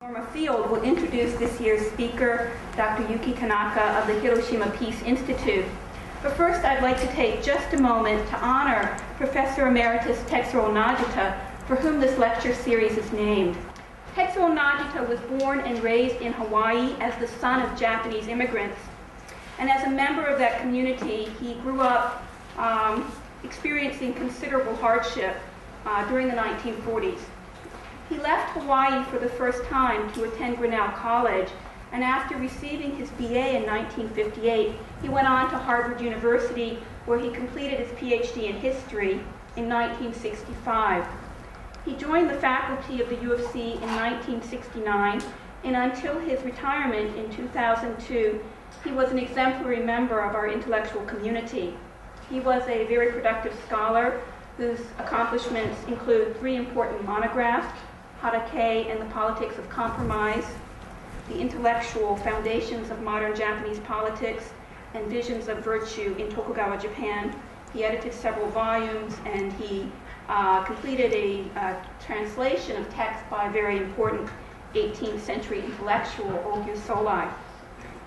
Norma Field will introduce this year's speaker, Dr. Yuki Tanaka of the Hiroshima Peace Institute. But first, I'd like to take just a moment to honor Professor Emeritus Tetsuro Nagita, for whom this lecture series is named. Tetsuro Nagita was born and raised in Hawaii as the son of Japanese immigrants. And as a member of that community, he grew up experiencing considerable hardship during the 1940s. He left Hawaii for the first time to attend Grinnell College, and after receiving his BA in 1958, he went on to Harvard University, where he completed his PhD in history in 1965. He joined the faculty of the U of C in 1969, and until his retirement in 2002, he was an exemplary member of our intellectual community. He was a very productive scholar whose accomplishments include 3 important monographs: Hatake and the Politics of Compromise, The Intellectual Foundations of Modern Japanese Politics, and Visions of Virtue in Tokugawa Japan. He edited several volumes, and he completed a translation of text by a very important 18th century intellectual, Ogyu Solai.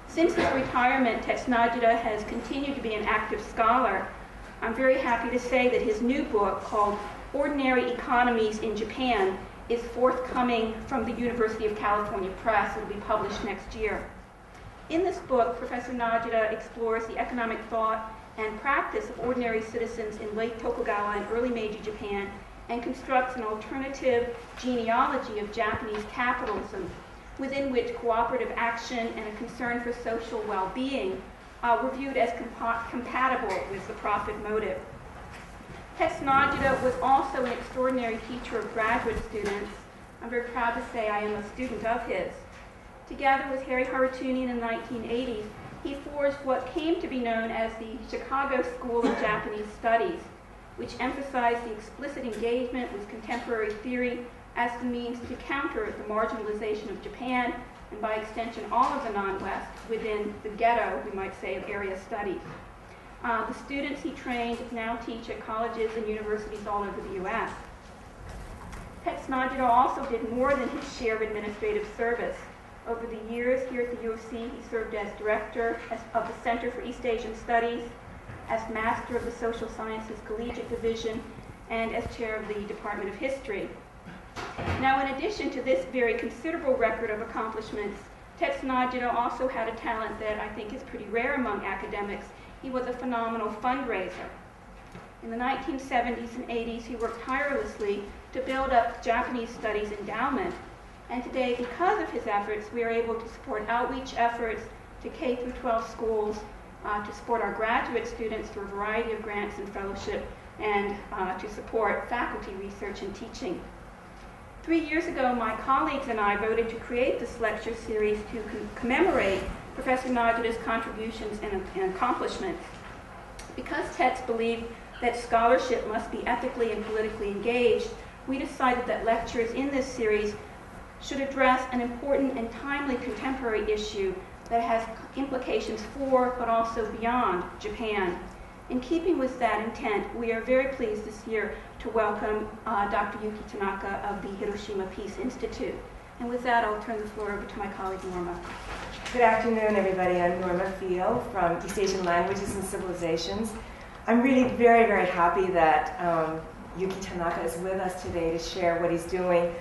Since his retirement, Tetsuro Nagita has continued to be an active scholar. I'm very happy to say that his new book, called Ordinary Economies in Japan, is forthcoming from the University of California Press. It will be published next year. In this book, Professor Nagita explores the economic thought and practice of ordinary citizens in late Tokugawa and early Meiji Japan, and constructs an alternative genealogy of Japanese capitalism, within which cooperative action and a concern for social well-being were viewed as compatible with the profit motive. Tetsuro Nagita was also an extraordinary teacher of graduate students. I'm very proud to say I am a student of his. Together with Harry Haratuni in the 1980s, he forged what came to be known as the Chicago School of Japanese Studies, which emphasized the explicit engagement with contemporary theory as the means to counter the marginalization of Japan, and by extension all of the non-West, within the ghetto, we might say, of area studies. The students he trained now teach at colleges and universities all over the U.S. Tetsuro Nagita also did more than his share of administrative service. Over the years here at the U of C, he served as director of the Center for East Asian Studies, as master of the Social Sciences Collegiate Division, and as chair of the Department of History. Now, in addition to this very considerable record of accomplishments, Tetsuro Nagita also had a talent that I think is pretty rare among academics. He was a phenomenal fundraiser. In the 1970s and 80s, he worked tirelessly to build up Japanese studies endowment. And today, because of his efforts, we are able to support outreach efforts to K through 12 schools, to support our graduate students through a variety of grants and fellowship, and to support faculty research and teaching. 3 years ago, my colleagues and I voted to create this lecture series to commemorate Professor Nagita's contributions and accomplishments. Because Tets believed that scholarship must be ethically and politically engaged, we decided that lectures in this series should address an important and timely contemporary issue that has implications for, but also beyond, Japan. In keeping with that intent, we are very pleased this year to welcome Dr. Yuki Tanaka of the Hiroshima Peace Institute. And with that, I'll turn the floor over to my colleague, Norma. Good afternoon, everybody. I'm Norma Field from East Asian Languages and Civilizations. I'm really very, very happy that Yuki Tanaka is with us today to share what he's doing.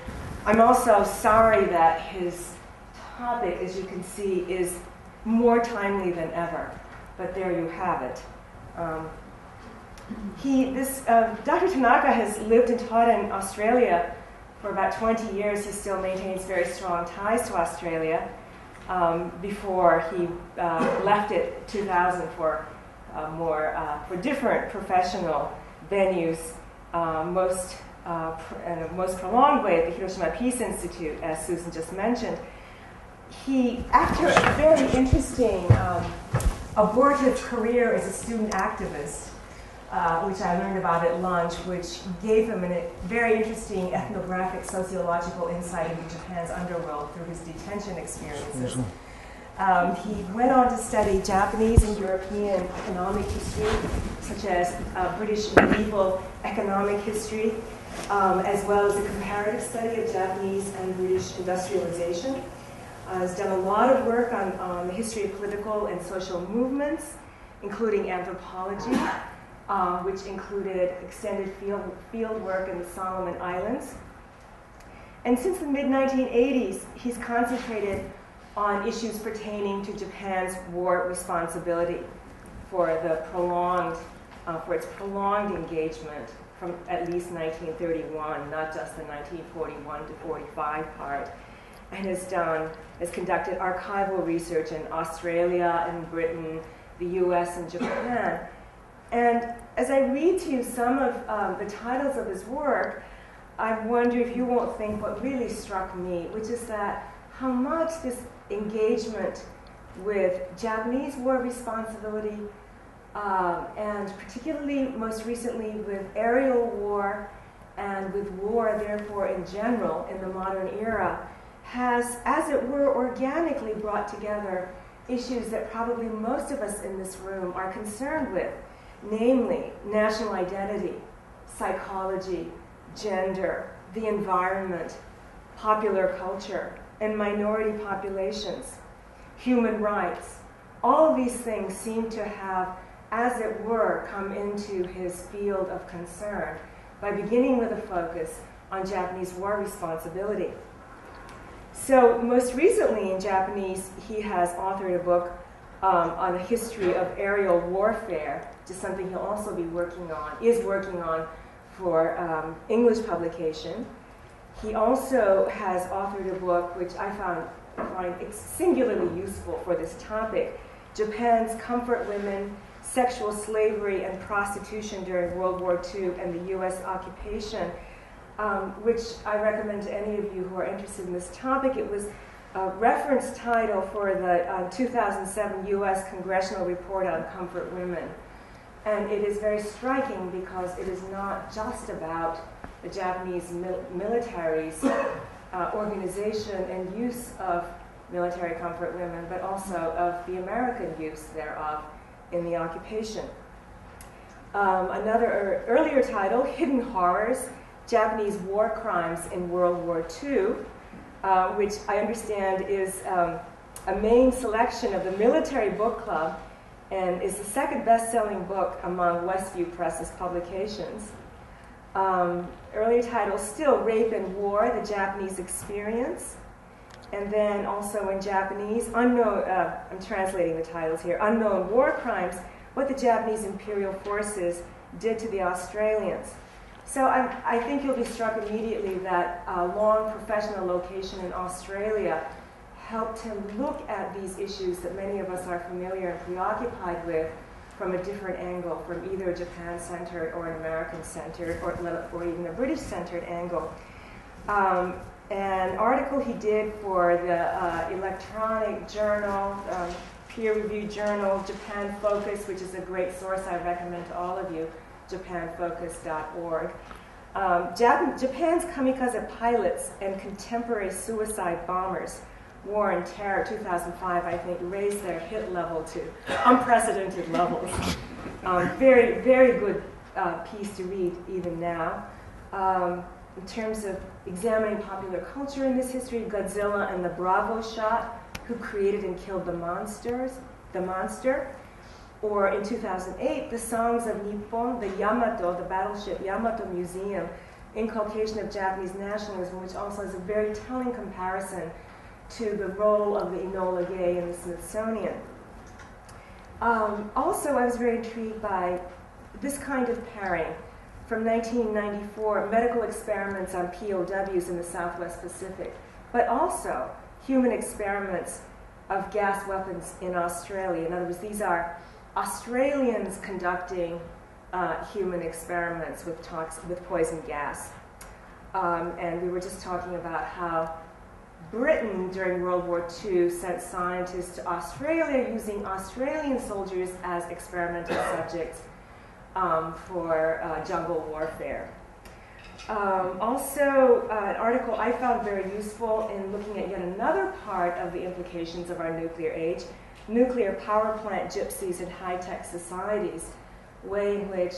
I'm also sorry that his topic, as you can see, is more timely than ever. But there you have it. Dr. Tanaka has lived and taught in Australia for about 20 years. He still maintains very strong ties to Australia. Before he left it in 2000 for different professional venues, most prolonged way at the Hiroshima Peace Institute, as Susan just mentioned. He, after a very interesting abortive career as a student activist, which I learned about at lunch, which gave him a very interesting ethnographic sociological insight into Japan's underworld through his detention experiences. He went on to study Japanese and European economic history, such as British medieval economic history, as well as a comparative study of Japanese and British industrialization. Has done a lot of work on the history of political and social movements, including anthropology, which included extended field work in the Solomon Islands. And since the mid-1980s, he's concentrated on issues pertaining to Japan's war responsibility for its prolonged engagement from at least 1931, not just the 1941 to 45 part, and has conducted archival research in Australia and Britain, the US and Japan. And as I read to you some of the titles of his work, I wonder if you won't think what really struck me, which is that how much this engagement with Japanese war responsibility, and particularly most recently with aerial war and with war, therefore, in general in the modern era, has, as it were, organically brought together issues that probably most of us in this room are concerned with, namely national identity, psychology, gender, the environment, popular culture, and minority populations, human rights. All of these things seem to have, as it were, come into his field of concern by beginning with a focus on Japanese war responsibility. So most recently in Japanese, he has authored a book on the history of aerial warfare, which is something he'll also be working on for English publication. He also has authored a book which I find singularly useful for this topic, Japan's Comfort Women, Sexual Slavery and Prostitution During World War II and the U.S. Occupation, which I recommend to any of you who are interested in this topic. It was a reference title for the 2007 U.S. Congressional Report on Comfort Women. And it is very striking because it is not just about the Japanese military's organization and use of military comfort women, but also of the American use thereof in the occupation. Another earlier title, Hidden Horrors, Japanese War Crimes in World War II, which I understand is a main selection of the Military Book Club and is the second best-selling book among Westview Press's publications. Earlier title, still Rape and War, The Japanese Experience. And then also in Japanese, Unknown, I'm translating the titles here, Unknown War Crimes, What the Japanese Imperial Forces Did to the Australians. So I think you'll be struck immediately that a long professional location in Australia helped him look at these issues that many of us are familiar and preoccupied with from a different angle, from either a Japan-centered or an American-centered or even a British-centered angle. An article he did for the electronic journal, peer-reviewed journal, Japan Focus, which is a great source I recommend to all of you, japanfocus.org. Japan's kamikaze pilots and contemporary suicide bombers, War and Terror 2005, I think, raised their hit level to unprecedented levels. Very, very good piece to read even now. In terms of examining popular culture in this history, Godzilla and the Bravo Shot, Who Created and Killed the Monster. Or in 2008, The Songs of Nippon, the Yamato, the battleship Yamato Museum, Inculcation of Japanese Nationalism, which also is a very telling comparison to the role of the Enola Gay in the Smithsonian. Also, I was very intrigued by this kind of pairing. From 1994, medical experiments on POWs in the Southwest Pacific, but also human experiments of gas weapons in Australia. In other words, these are Australians conducting human experiments with poison gas. And we were just talking about how Britain during World War II sent scientists to Australia using Australian soldiers as experimental subjects for jungle warfare. Also, an article I found very useful in looking at yet another part of the implications of our nuclear age, nuclear power plant gypsies in high-tech societies, way in which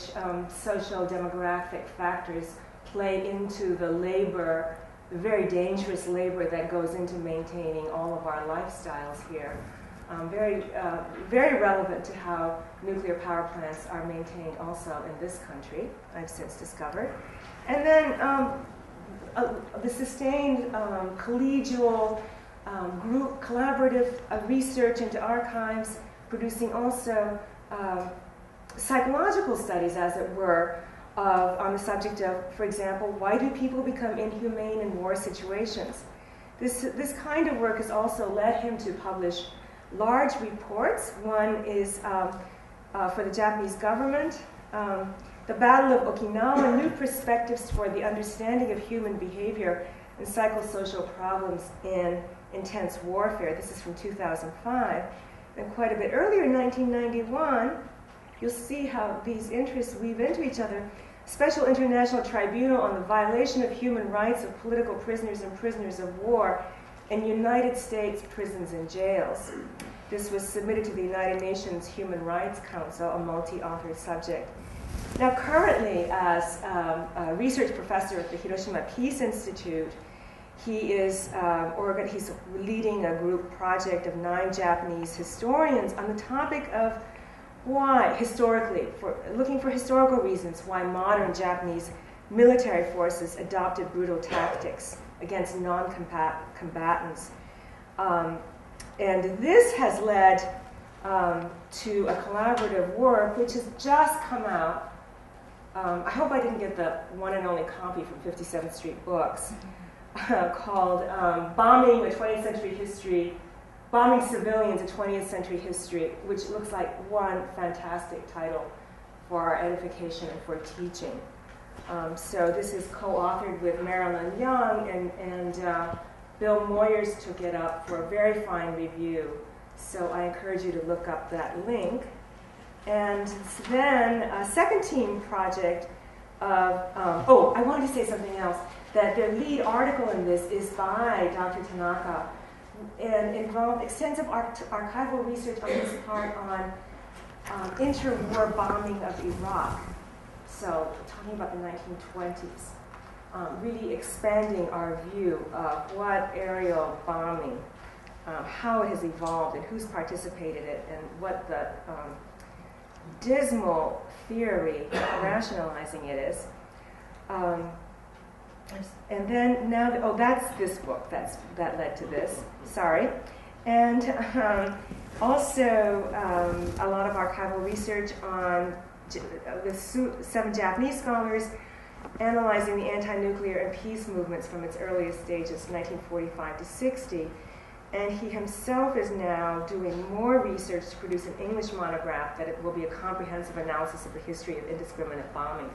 social demographic factors play into the labor, the very dangerous labor that goes into maintaining all of our lifestyles here. Very relevant to how nuclear power plants are maintained also in this country, I've since discovered. And then the sustained collegial group collaborative research into archives, producing also psychological studies, as it were, on the subject of, for example, why do people become inhumane in war situations? This kind of work has also led him to publish large reports. One is for the Japanese government, The Battle of Okinawa, New Perspectives for the Understanding of Human Behavior and Psychosocial Problems in Intense Warfare. This is from 2005. And quite a bit earlier, in 1991, you'll see how these interests weave into each other. Special International Tribunal on the Violation of Human Rights of Political Prisoners and Prisoners of War in United States Prisons and Jails. This was submitted to the United Nations Human Rights Council, a multi-authored subject. Now, currently, as a research professor at the Hiroshima Peace Institute, he's leading a group project of 9 Japanese historians on the topic of why, historically, looking for historical reasons why modern Japanese military forces adopted brutal tactics against non-combatants. And this has led to a collaborative work which has just come out. I hope I didn't get the one and only copy from 57th Street Books, called Bombing a 20th Century History, Bombing Civilians, a 20th Century History, which looks like one fantastic title for our edification and for teaching. So this is co-authored with Marilyn Young, and Bill Moyers took it up for a very fine review. So I encourage you to look up that link. And then a second team project of, I wanted to say something else, that the lead article in this is by Dr. Tanaka, and involved extensive archival research on his part on interwar bombing of Iraq. So talking about the 1920s, really expanding our view of what aerial bombing, how it has evolved and who's participated in it, and what the dismal theory rationalizing it is. And then now, that's this book that led to this. Sorry. And also a lot of archival research on with 7 Japanese scholars analyzing the anti-nuclear and peace movements from its earliest stages, 1945 to 60. And he himself is now doing more research to produce an English monograph that it will be a comprehensive analysis of the history of indiscriminate bombing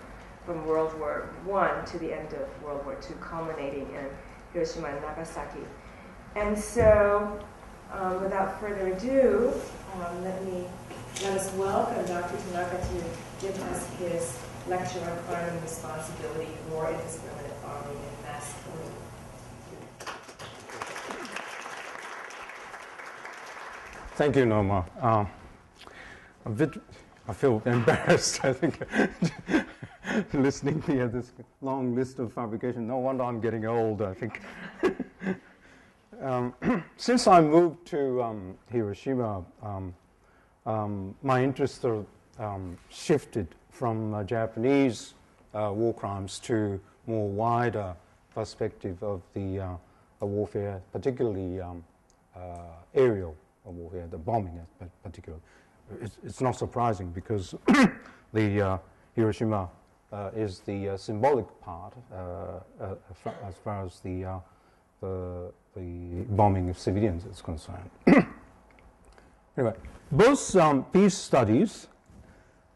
from World War I to the end of World War II, culminating in Hiroshima and Nagasaki. And so, without further ado, let us welcome Dr. Tanaka to give us his lecture on crime and responsibility for war, indiscriminate bombing, and mass killing. Thank you, Norma. I feel embarrassed, I think, listening to this long list of fabrication. No wonder I'm getting old, I think. Since I moved to Hiroshima, my interest sort of shifted from Japanese war crimes to more wider perspective of the warfare, particularly aerial warfare, the bombing in particular. It's not surprising because the Hiroshima is the symbolic part as far as the bombing of civilians is concerned. Anyway, both peace studies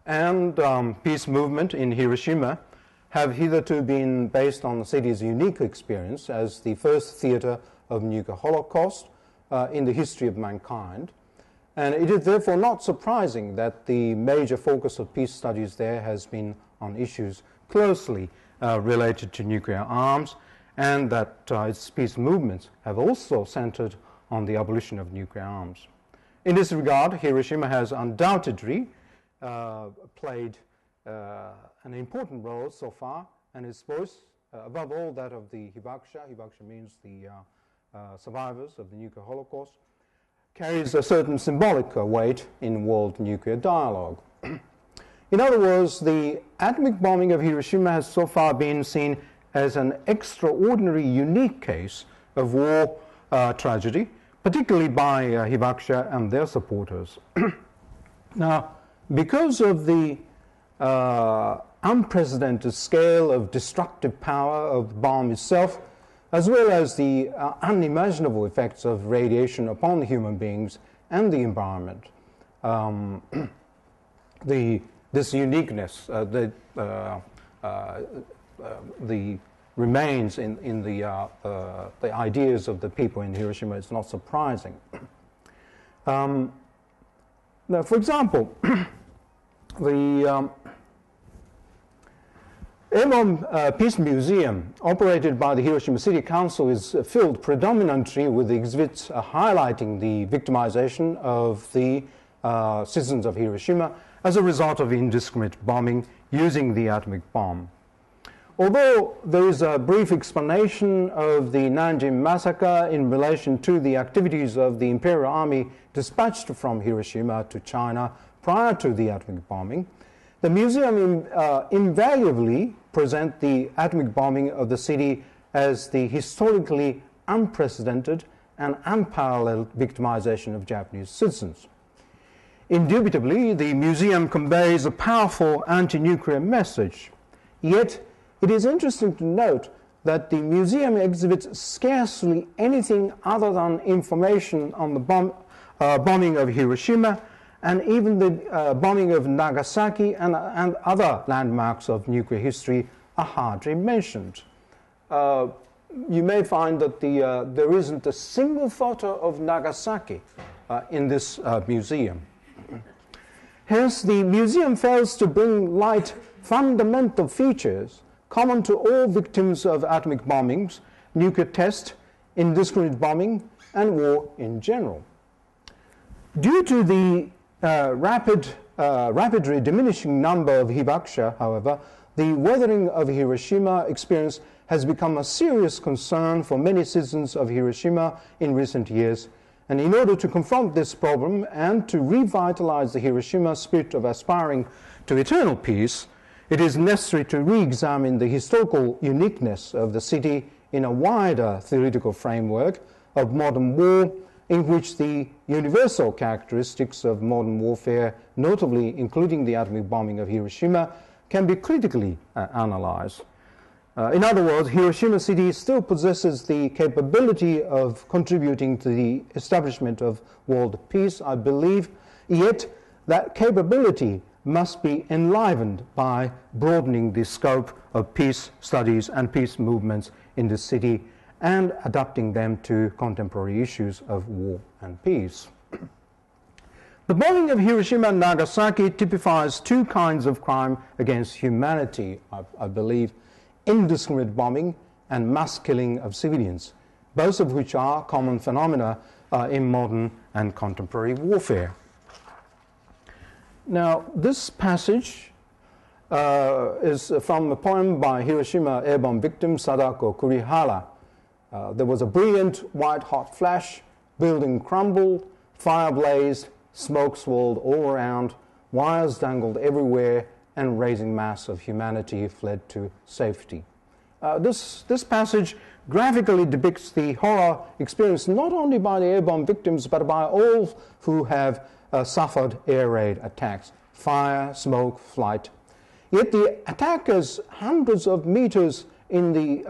and peace movement in Hiroshima have hitherto been based on the city's unique experience as the first theater of nuclear holocaust in the history of mankind. And it is therefore not surprising that the major focus of peace studies there has been on issues closely related to nuclear arms, and that its peace movements have also centered on the abolition of nuclear arms. In this regard, Hiroshima has undoubtedly played an important role so far, and its voice above all that of the hibakusha. Hibakusha means the survivors of the nuclear holocaust, carries a certain symbolic weight in world nuclear dialogue. In other words, the atomic bombing of Hiroshima has so far been seen as an extraordinary, unique case of war tragedy, particularly by hibakusha and their supporters. Now, because of the unprecedented scale of destructive power of the bomb itself, as well as the unimaginable effects of radiation upon human beings and the environment, this uniqueness remains in the ideas of the people in Hiroshima. It's not surprising. Now, for example, the Airborne Peace Museum, operated by the Hiroshima City Council, is filled predominantly with exhibits highlighting the victimization of the citizens of Hiroshima as a result of indiscriminate bombing using the atomic bomb. Although there is a brief explanation of the Nanjing massacre in relation to the activities of the Imperial Army dispatched from Hiroshima to China prior to the atomic bombing, the museum invariably presents the atomic bombing of the city as the historically unprecedented and unparalleled victimization of Japanese citizens. Indubitably, the museum conveys a powerful anti-nuclear message. Yet, it is interesting to note that the museum exhibits scarcely anything other than information on the bombing of Hiroshima, and even the bombing of Nagasaki and other landmarks of nuclear history are hardly mentioned. You may find that there isn't a single photo of Nagasaki in this museum. Hence, the museum fails to bring light fundamental features common to all victims of atomic bombings, nuclear test, indiscriminate bombing, and war in general. Due to the rapidly diminishing number of hibakusha, however, the weathering of Hiroshima experience has become a serious concern for many citizens of Hiroshima in recent years. And in order to confront this problem and to revitalize the Hiroshima spirit of aspiring to eternal peace, it is necessary to re-examine the historical uniqueness of the city in a wider theoretical framework of modern war, in which the universal characteristics of modern warfare, notably including the atomic bombing of Hiroshima, can be critically analyzed. In other words, Hiroshima City still possesses the capability of contributing to the establishment of world peace, I believe, yet that capability must be enlivened by broadening the scope of peace studies and peace movements in the city and adapting them to contemporary issues of war and peace. The bombing of Hiroshima and Nagasaki typifies two kinds of crime against humanity, I believe: indiscriminate bombing and mass killing of civilians, both of which are common phenomena in modern and contemporary warfare. Now, this passage is from a poem by Hiroshima airborne victim Sadako Kurihara. There was a brilliant white-hot flash, building crumbled, fire blazed, smoke swirled all around, wires dangled everywhere, and raising mass of humanity fled to safety. This passage graphically depicts the horror experienced not only by the airborne victims, but by all who have suffered air raid attacks: fire, smoke, flight. Yet the attackers, hundreds of meters in the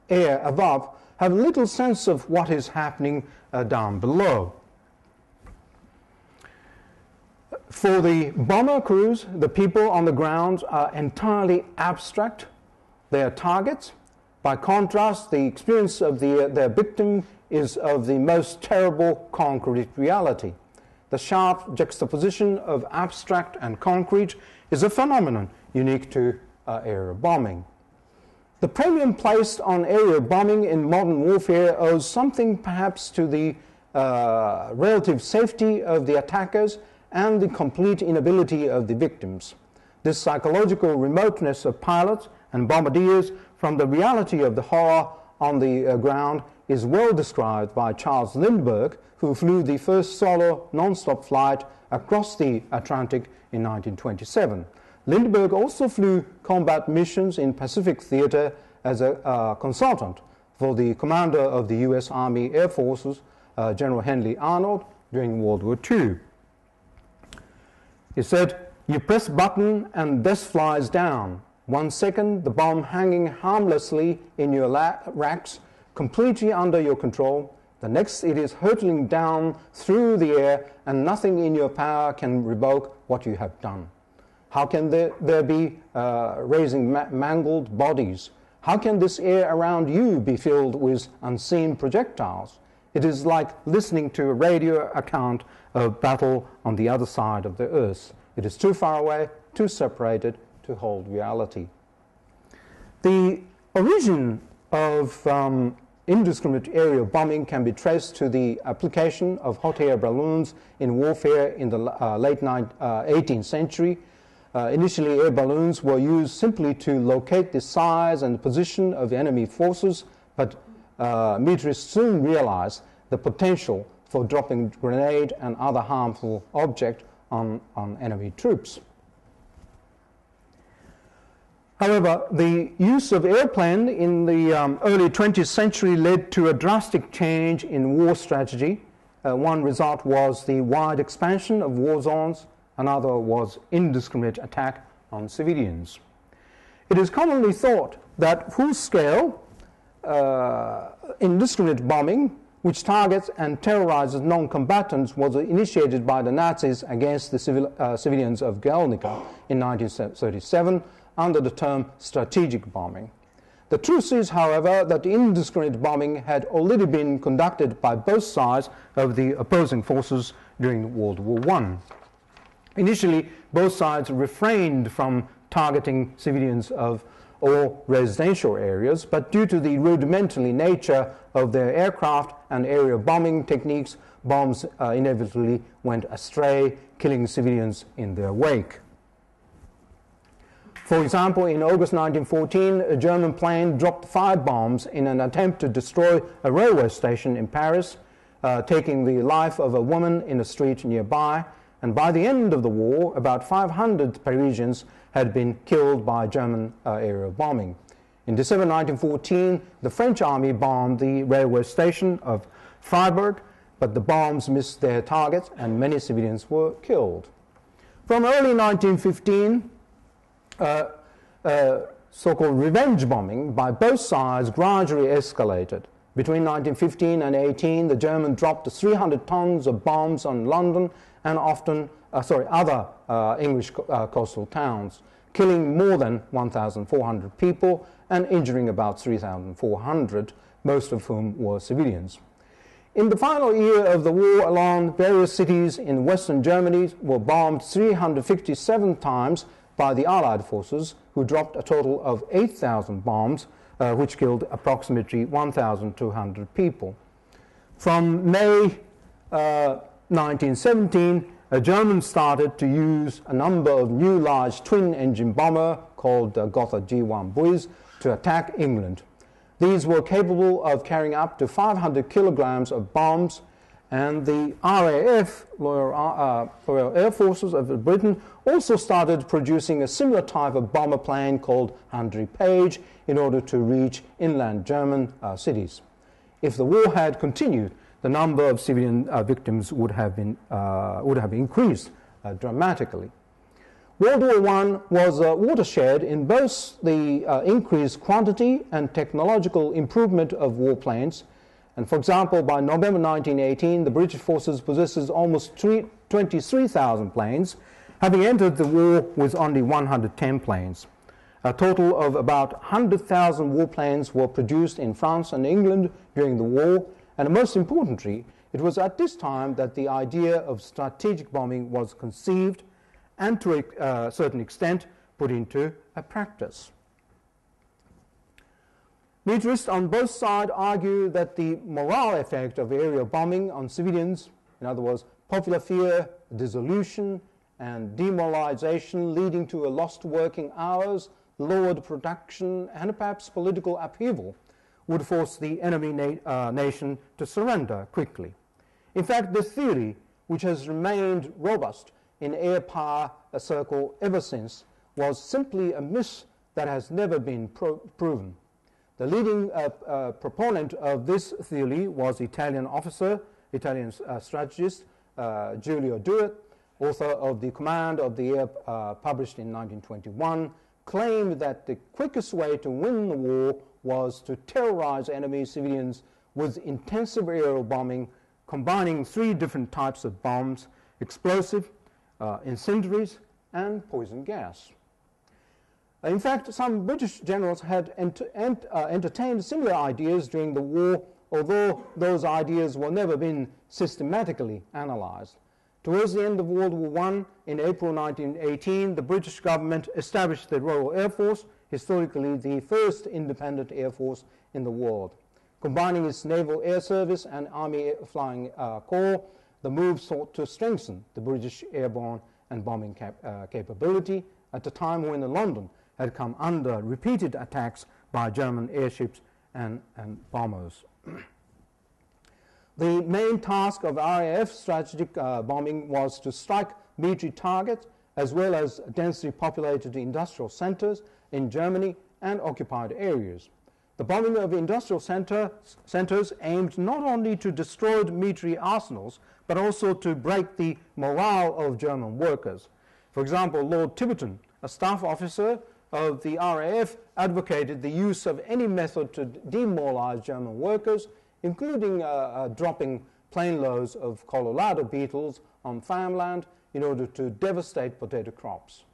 air above, have little sense of what is happening down below. For the bomber crews, the people on the ground are entirely abstract. They are targets. By contrast, the experience of their victim is of the most terrible concrete reality. The sharp juxtaposition of abstract and concrete is a phenomenon unique to aerial bombing. The premium placed on aerial bombing in modern warfare owes something perhaps to the relative safety of the attackers and the complete inability of the victims. This psychological remoteness of pilots and bombardiers from the reality of the horror on the ground is well described by Charles Lindbergh, who flew the first solo non-stop flight across the Atlantic in 1927. Lindbergh also flew combat missions in Pacific Theater as a consultant for the commander of the U.S. Army Air Forces, General Henry Arnold, during World War II. He said, "You press button and death flies down. 1 second, the bomb hanging harmlessly in your racks, completely under your control. The next, it is hurtling down through the air, and nothing in your power can revoke what you have done. How can there be raising mangled bodies? How can this air around you be filled with unseen projectiles? It is like listening to a radio account of battle on the other side of the earth. It is too far away, too separated to hold reality." The origin of indiscriminate aerial bombing can be traced to the application of hot air balloons in warfare in the late 18th century. Initially, air balloons were used simply to locate the size and position of enemy forces, but militarists soon realized the potential for dropping grenade and other harmful objects on enemy troops. However, the use of airplane in the early 20th century led to a drastic change in war strategy. One result was the wide expansion of war zones. Another was indiscriminate attack on civilians. It is commonly thought that full-scale indiscriminate bombing, which targets and terrorizes non-combatants, was initiated by the Nazis against the civilians of Guernica in 1937 under the term strategic bombing. The truth is, however, that indiscriminate bombing had already been conducted by both sides of the opposing forces during World War I. Initially, both sides refrained from targeting civilians of all residential areas, but due to the rudimentary nature of their aircraft and aerial bombing techniques, bombs inevitably went astray, killing civilians in their wake. For example, in August 1914, a German plane dropped 5 bombs in an attempt to destroy a railway station in Paris, taking the life of a woman in a street nearby. And by the end of the war, about 500 Parisians had been killed by German aerial bombing. In December 1914, the French army bombed the railway station of Freiburg, but the bombs missed their targets and many civilians were killed. From early 1915, so-called revenge bombing by both sides gradually escalated. Between 1915 and 18, the Germans dropped 300 tons of bombs on London and other English coastal towns, killing more than 1,400 people and injuring about 3,400, most of whom were civilians. In the final year of the war alone, various cities in Western Germany were bombed 357 times by the Allied forces, who dropped a total of 8,000 bombs, which killed approximately 1,200 people. From May 1917, Germans started to use a number of new large twin-engine bomber called Gotha G1 Buis to attack England. These were capable of carrying up to 500 kilograms of bombs, and the RAF, Royal Air Forces of Britain, also started producing a similar type of bomber plane called Henry Page in order to reach inland German cities. If the war had continued, the number of civilian victims would have increased dramatically. World War I was a watershed in both the increased quantity and technological improvement of warplanes. And for example, by November 1918, the British forces possesses almost 23,000 planes, having entered the war with only 110 planes. A total of about 100,000 warplanes were produced in France and England during the war, and most importantly, it was at this time that the idea of strategic bombing was conceived and to a certain extent put into practice. Militarists on both sides argue that the moral effect of aerial bombing on civilians, in other words, popular fear, dissolution, and demoralization leading to a lost working hours, lowered production and perhaps political upheaval would force the enemy nation to surrender quickly. In fact, this theory, which has remained robust in air power circle ever since, was simply a myth that has never been proven. The leading proponent of this theory was Italian strategist Giulio Douhet, author of The Command of the Air, published in 1921, claimed that the quickest way to win the war was to terrorize enemy civilians with intensive aerial bombing, combining 3 different types of bombs: explosive, incendiaries, and poison gas. In fact, some British generals had entertained similar ideas during the war, although those ideas were never been systematically analyzed. Towards the end of World War I, in April 1918, the British government established the Royal Air Force, historically the first independent air force in the world. Combining its Naval Air Service and Army Flying Corps, the move sought to strengthen the British airborne and bombing capability at a time when London had come under repeated attacks by German airships and bombers. The main task of RAF strategic bombing was to strike military targets as well as densely populated industrial centers in Germany and occupied areas. The bombing of industrial centers aimed not only to destroy military arsenals, but also to break the morale of German workers. For example, Lord Tiverton, a staff officer of the RAF, advocated the use of any method to demoralize German workers, including dropping plane loads of Colorado beetles on farmland in order to devastate potato crops.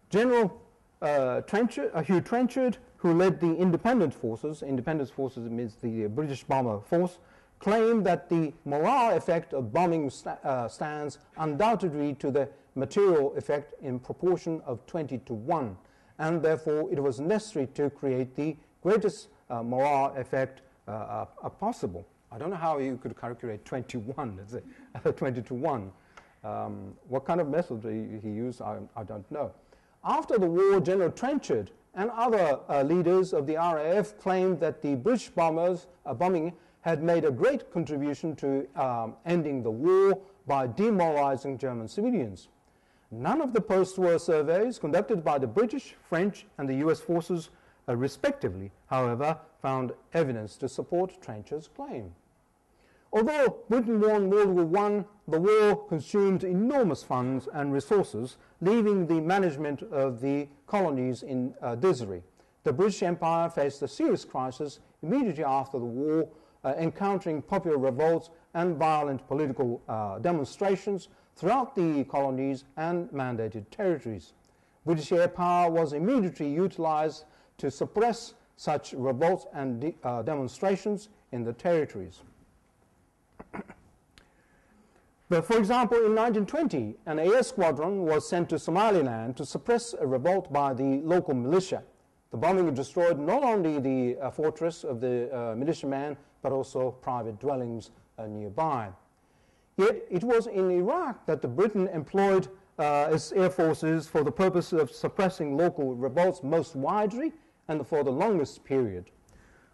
General Hugh Trenchard, who led the independent forces means the British bomber force, claimed that the morale effect of bombing stands undoubtedly to the material effect in proportion of 20:1, and therefore it was necessary to create the greatest morale effect possible. I don't know how you could calculate 21, let's say, 20:1. What kind of method he used, I don't know. After the war, General Trenchard and other leaders of the RAF claimed that the British bombing had made a great contribution to ending the war by demoralizing German civilians. None of the post-war surveys conducted by the British, French, and the US forces, respectively, however, found evidence to support Trenchard's claim. Although Britain won World War I, the war consumed enormous funds and resources, leaving the management of the colonies in disarray. The British Empire faced a serious crisis immediately after the war, encountering popular revolts and violent political demonstrations throughout the colonies and mandated territories. British air power was immediately utilized to suppress such revolts and demonstrations in the territories. But for example, in 1920, an air squadron was sent to Somaliland to suppress a revolt by the local militia. The bombing destroyed not only the fortress of the militiamen, but also private dwellings nearby. Yet it was in Iraq that Britain employed its air forces for the purpose of suppressing local revolts most widely and for the longest period.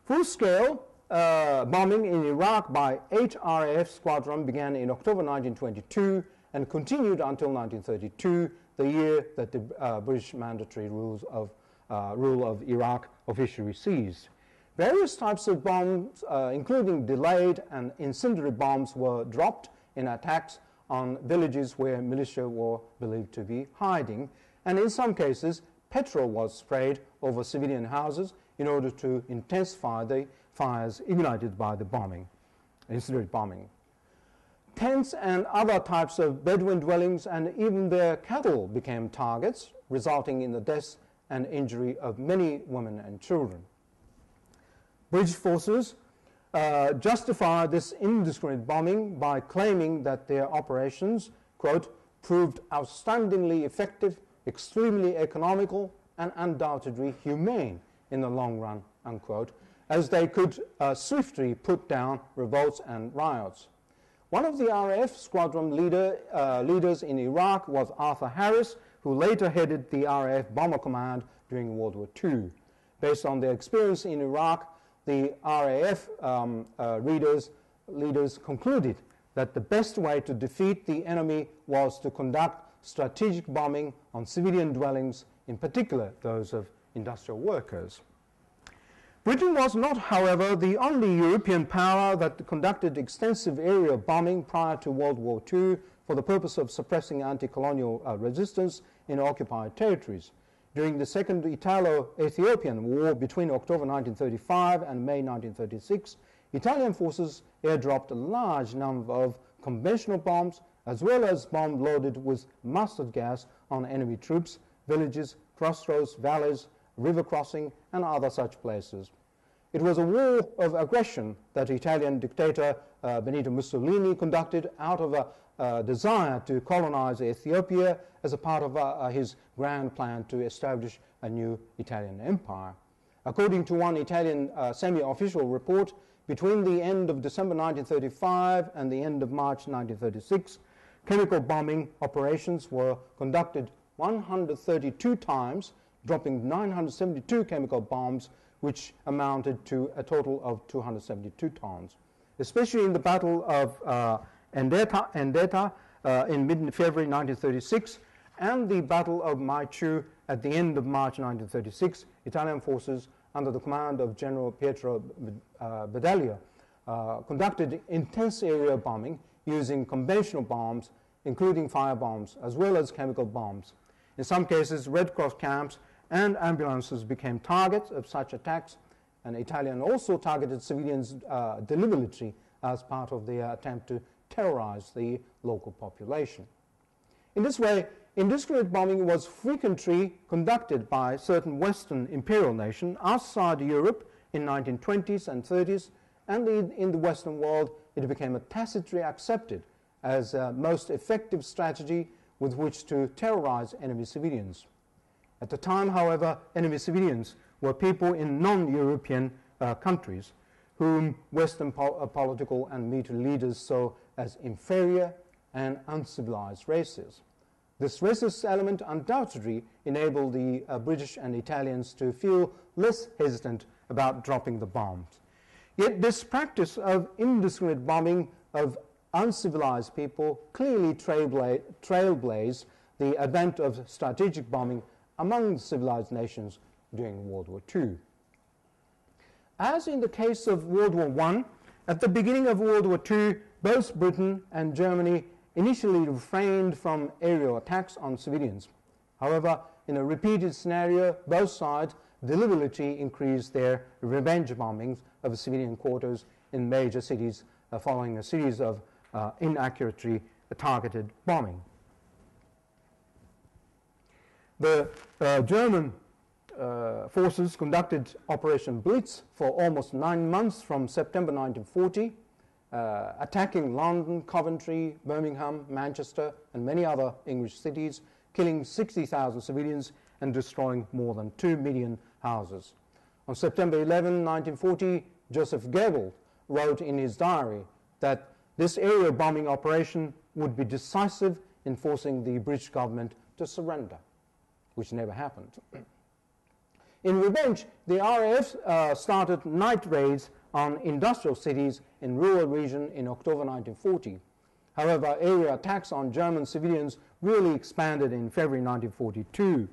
Full-scale bombing in Iraq by 8 RAF squadron began in October 1922 and continued until 1932, the year that the British mandatory rule of Iraq officially ceased. Various types of bombs, including delayed and incendiary bombs, were dropped in attacks on villages where militia were believed to be hiding, and in some cases, petrol was sprayed over civilian houses in order to intensify the fires ignited by the incendiary bombing. Tents and other types of Bedouin dwellings and even their cattle became targets, resulting in the deaths and injury of many women and children. British forces justified this indiscriminate bombing by claiming that their operations, quote, proved outstandingly effective, extremely economical, and undoubtedly humane in the long run, unquote, as they could swiftly put down revolts and riots. One of the RAF squadron leaders in Iraq was Arthur Harris, who later headed the RAF Bomber Command during World War II. Based on their experience in Iraq, the RAF leaders concluded that the best way to defeat the enemy was to conduct strategic bombing on civilian dwellings, in particular those of industrial workers. Britain was not, however, the only European power that conducted extensive area bombing prior to World War II for the purpose of suppressing anti-colonial resistance in occupied territories. During the Second Italo-Ethiopian War between October 1935 and May 1936, Italian forces airdropped a large number of conventional bombs as well as bombs loaded with mustard gas on enemy troops, villages, crossroads, valleys, river crossing, and other such places. It was a war of aggression that Italian dictator Benito Mussolini conducted out of a desire to colonize Ethiopia as a part of his grand plan to establish a new Italian empire. According to one Italian semi-official report, between the end of December 1935 and the end of March 1936, chemical bombing operations were conducted 132 times, dropping 972 chemical bombs, which amounted to a total of 272 tons. Especially in the Battle of Endeta in mid-February 1936 and the Battle of Maichu at the end of March 1936, Italian forces under the command of General Pietro Badoglio conducted intense area bombing using conventional bombs, including fire bombs, as well as chemical bombs. In some cases, Red Cross camps and ambulances became targets of such attacks, and Italian also targeted civilians deliberately as part of their attempt to terrorize the local population. In this way, indiscriminate bombing was frequently conducted by certain Western imperial nations outside Europe in 1920s and 30s, and in the Western world it became tacitly accepted as a most effective strategy with which to terrorize enemy civilians. At the time, however, enemy civilians were people in non-European countries whom Western political and military leaders saw as inferior and uncivilized races. This racist element undoubtedly enabled the British and Italians to feel less hesitant about dropping the bombs. Yet this practice of indiscriminate bombing of uncivilized people clearly trailblazed the advent of strategic bombing among civilized nations during World War II. As in the case of World War I, at the beginning of World War II, both Britain and Germany initially refrained from aerial attacks on civilians. However, in a repeated scenario, both sides deliberately increased their revenge bombings of civilian quarters in major cities following a series of inaccurately targeted bombing. The German forces conducted Operation Blitz for almost 9 months from September 1940, attacking London, Coventry, Birmingham, Manchester, and many other English cities, killing 60,000 civilians and destroying more than 2 million houses. On September 11, 1940, Joseph Goebbels wrote in his diary that this aerial bombing operation would be decisive in forcing the British government to surrender, which never happened. In revenge, the RAF started night raids on industrial cities in rural regions in October 1940. However, area attacks on German civilians really expanded in February 1942,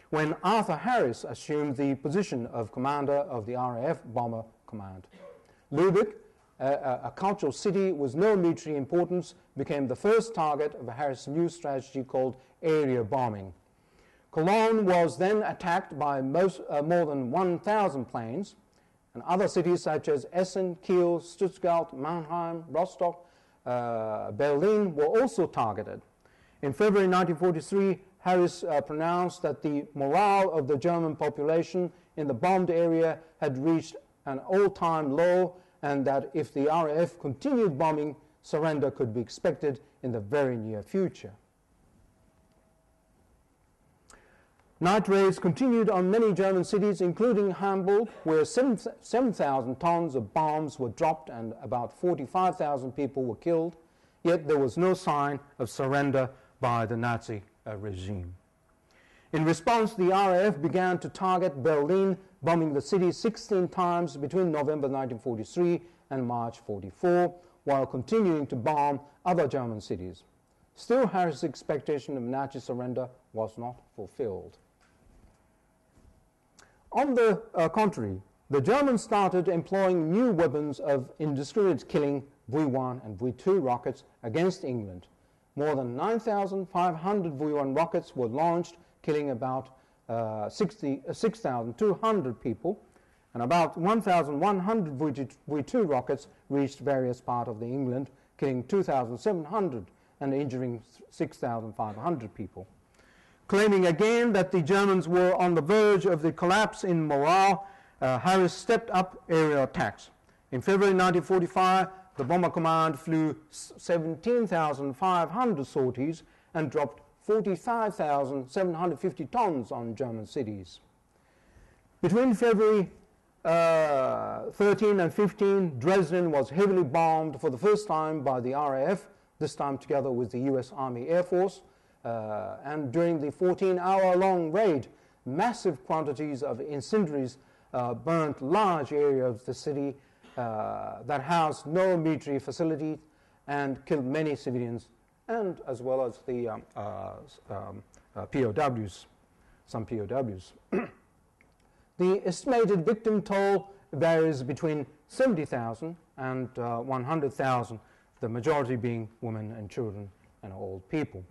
when Arthur Harris assumed the position of commander of the RAF Bomber Command. Lübeck, a cultural city with no military importance, became the first target of Harris' new strategy called area bombing. Cologne was then attacked by more than 1,000 planes, and other cities such as Essen, Kiel, Stuttgart, Mannheim, Rostock, Berlin were also targeted. In February 1943, Harris pronounced that the morale of the German population in the bombed area had reached an all-time low, and that if the RAF continued bombing, surrender could be expected in the very near future. Night raids continued on many German cities, including Hamburg, where 7,000 tons of bombs were dropped and about 45,000 people were killed. Yet there was no sign of surrender by the Nazi regime. In response, the RAF began to target Berlin, bombing the city 16 times between November 1943 and March 1944, while continuing to bomb other German cities. Still, Harris' expectation of Nazi surrender was not fulfilled. On the contrary, the Germans started employing new weapons of indiscriminate killing, WWII and WWII rockets, against England. More than 9,500 WWII rockets were launched, killing about 6,200 people, and about 1,100 WWII rockets reached various parts of England, killing 2,700 and injuring 6,500 people. Claiming again that the Germans were on the verge of the collapse in morale, Harris stepped up aerial attacks. In February 1945, the Bomber Command flew 17,500 sorties and dropped 45,750 tons on German cities. Between February 13 and 15, Dresden was heavily bombed for the first time by the RAF, this time together with the US Army Air Force. And during the 14-hour-long raid, massive quantities of incendiaries burnt large areas of the city that housed no military facilities and killed many civilians, and as well as the POWs, some POWs. The estimated victim toll varies between 70,000 and 100,000, the majority being women and children and old people.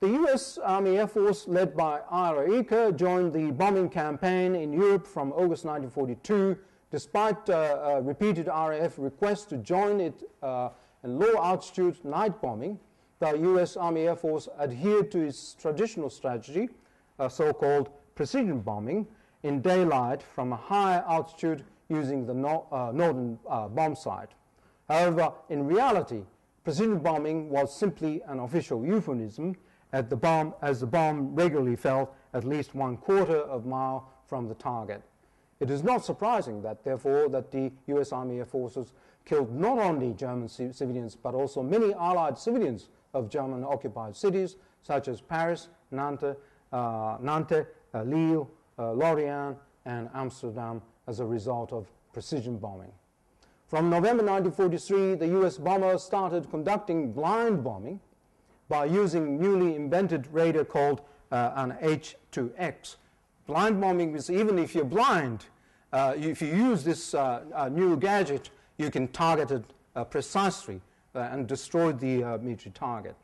The U.S. Army Air Force, led by Ira Eaker, joined the bombing campaign in Europe from August 1942. Despite repeated RAF requests to join it in low-altitude night bombing, the U.S. Army Air Force adhered to its traditional strategy, so-called precision bombing, in daylight from a high altitude using the northern bomb site. However, in reality, precision bombing was simply an official euphemism, as the bomb regularly fell at least 1/4 of a mile from the target. It is not surprising that, therefore, that the U.S. Army Air Forces killed not only German civilians, but also many Allied civilians of German-occupied cities, such as Paris, Nantes, Lille, Lorient, and Amsterdam, as a result of precision bombing. From November 1943, the U.S. bombers started conducting blind bombing by using newly invented radar called an H2X. Blind bombing is, even if you're blind, if you use this new gadget, you can target it precisely and destroy the military target.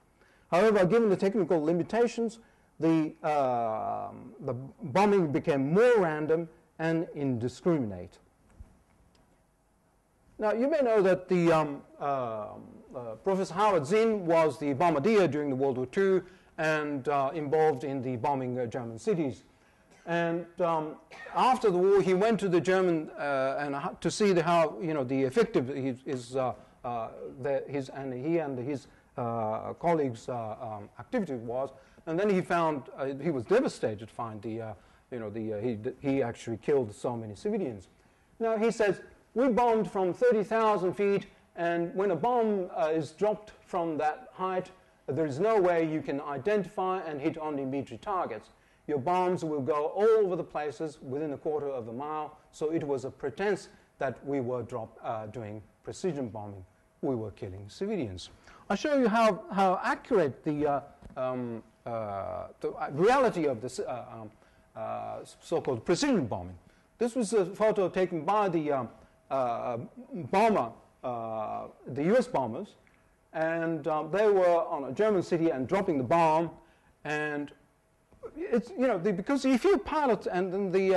However, given the technical limitations, the bombing became more random and indiscriminate. Now, you may know that the Professor Howard Zinn was the bombardier during the World War II and involved in the bombing of German cities. And after the war, he went to the German and to see how the effective his colleagues' activity was. And then he found he was devastated to find he actually killed so many civilians. Now he says, we bombed from 30,000 feet, and when a bomb is dropped from that height, there is no way you can identify and hit only military targets. Your bombs will go all over the places within 1/4 of a mile, so it was a pretense that we were doing precision bombing. We were killing civilians. I'll show you how accurate the reality of this so-called precision bombing. This was a photo taken by the bomber, the U.S. bombers, and they were on a German city and dropping the bomb, and it's because if you pilot and then the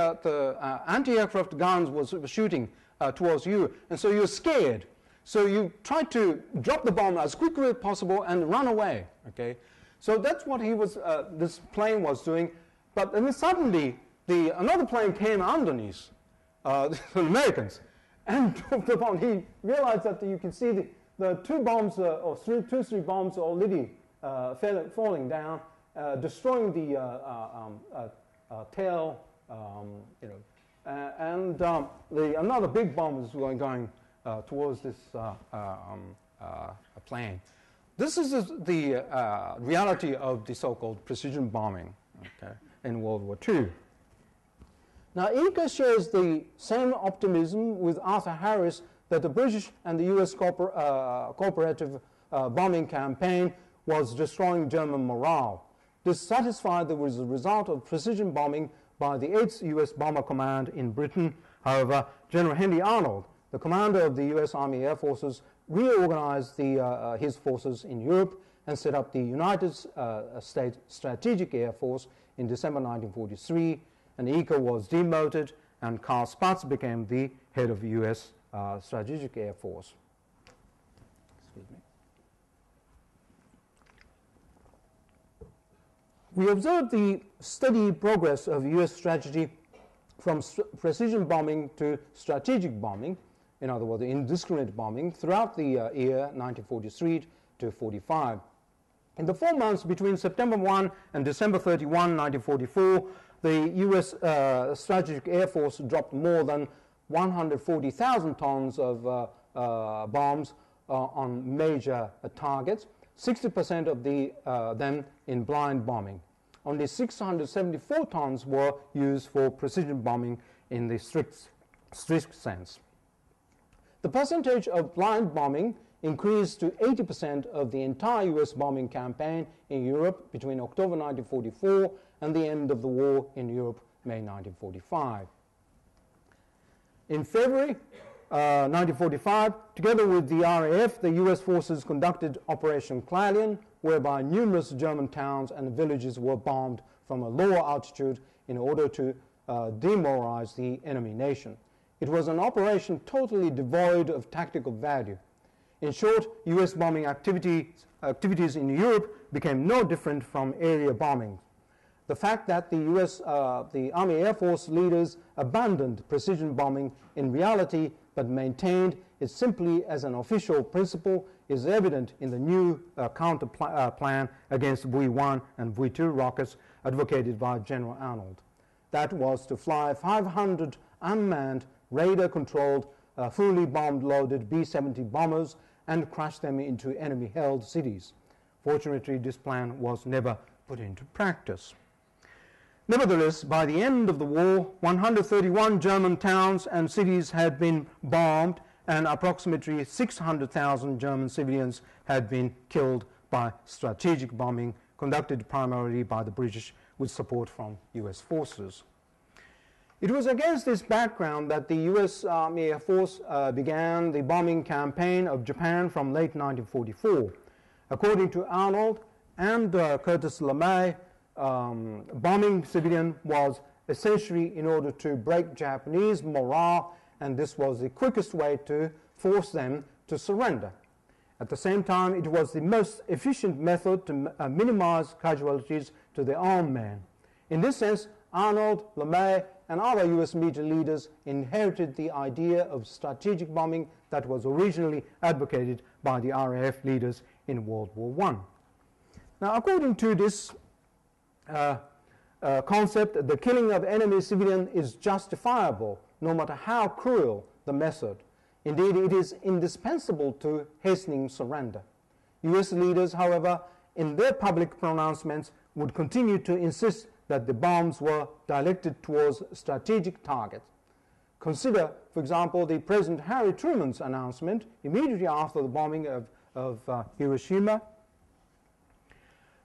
anti-aircraft guns was shooting towards you, and so you're scared, so you try to drop the bomb as quickly as possible and run away. Okay, so that's what this plane was doing, but then suddenly another plane came underneath the Americans and dropped the bomb. He realized that you can see the two bombs three bombs already falling down, destroying the tail, and another big bomb is going towards this plane. This is the reality of the so-called precision bombing, okay, in World War II. Now, Inca shares the same optimism with Arthur Harris that the British and the US cooperative bombing campaign was destroying German morale. Dissatisfied that was a result of precision bombing by the 8th US Bomber Command in Britain. However, General Henry Arnold, the commander of the US Army Air Forces, reorganized his forces in Europe and set up the United States Strategic Air Force in December 1943, and Inca was demoted, and Carl Spaatz became the head of US Strategic Air Force. Excuse me. We observed the steady progress of US strategy from precision bombing to strategic bombing, in other words, indiscriminate bombing, throughout the year 1943 to 45. In the 4 months between September 1 and December 31, 1944, the U.S. Strategic Air Force dropped more than 140,000 tons of bombs on major targets, 60% of them in blind bombing. Only 674 tons were used for precision bombing in the strict sense. The percentage of blind bombing increased to 80% of the entire U.S. bombing campaign in Europe between October 1944 and the end of the war in Europe, May 1945. In February 1945, together with the RAF, the U.S. forces conducted Operation Clarion, whereby numerous German towns and villages were bombed from a lower altitude in order to demoralize the enemy nation. It was an operation totally devoid of tactical value. In short, U.S. bombing activities in Europe became no different from area bombing. The fact that the Army Air Force leaders abandoned precision bombing in reality but maintained it simply as an official principle is evident in the new counter plan against WWII and WWII rockets advocated by General Arnold. That was to fly 500 unmanned, radar-controlled, fully bomb-loaded B-70 bombers and crash them into enemy-held cities. Fortunately, this plan was never put into practice. Nevertheless, by the end of the war, 131 German towns and cities had been bombed, and approximately 600,000 German civilians had been killed by strategic bombing conducted primarily by the British with support from US forces. It was against this background that the US Army Air Force began the bombing campaign of Japan from late 1944. According to Arnold and Curtis LeMay, bombing civilian was essentially in order to break Japanese morale, and this was the quickest way to force them to surrender. At the same time, it was the most efficient method to minimize casualties to the armed men. In this sense, Arnold, LeMay, and other US military leaders inherited the idea of strategic bombing that was originally advocated by the RAF leaders in World War I. Now, according to this concept, the killing of enemy civilian is justifiable, no matter how cruel the method. Indeed, it is indispensable to hastening surrender. US leaders, however, in their public pronouncements, would continue to insist that the bombs were directed towards strategic targets. Consider, for example, the President Harry Truman's announcement immediately after the bombing of Hiroshima.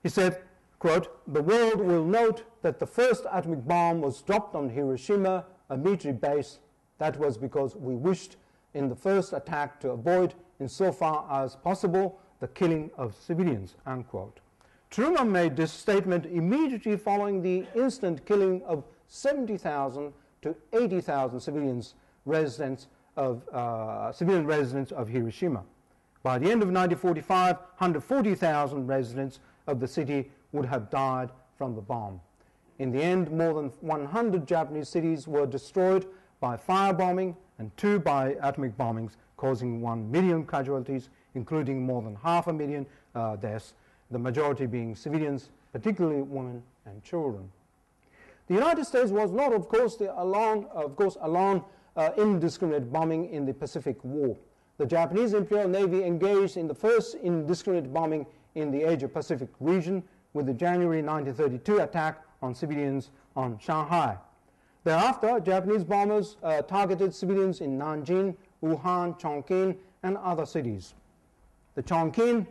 He said, quote, "The world will note that the first atomic bomb was dropped on Hiroshima, a military base. That was because we wished in the first attack to avoid, insofar as possible, the killing of civilians," unquote. Truman made this statement immediately following the instant killing of 70,000 to 80,000 civilian residents of Hiroshima. By the end of 1945, 140,000 residents of the city would have died from the bomb. In the end, more than 100 Japanese cities were destroyed by firebombing and 2 by atomic bombings, causing 1 million casualties, including more than 500,000 deaths, the majority being civilians, particularly women and children. The United States was not, of course, alone indiscriminate bombing in the Pacific War. the Japanese Imperial Navy engaged in the first indiscriminate bombing in the Asia-Pacific region with the January 1932 attack on civilians on Shanghai. Thereafter, Japanese bombers targeted civilians in Nanjing, Wuhan, Chongqing, and other cities. The Chongqing,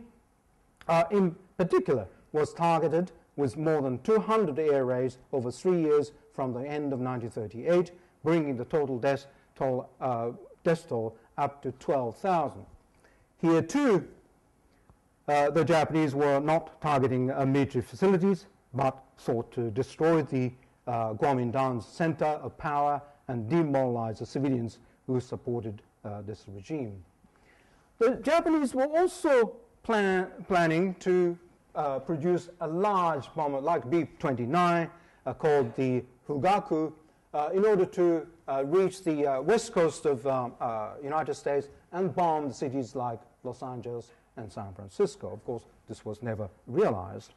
in particular, was targeted with more than 200 air raids over 3 years from the end of 1938, bringing the total death toll up to 12,000. Here, too, the Japanese were not targeting military facilities, but sought to destroy the Kuomintan's center of power and demoralize the civilians who supported this regime. The Japanese were also planning to produce a large bomber like B-29 called the Fugaku in order to reach the west coast of United States and bomb the cities like Los Angeles and San Francisco. Of course, this was never realized.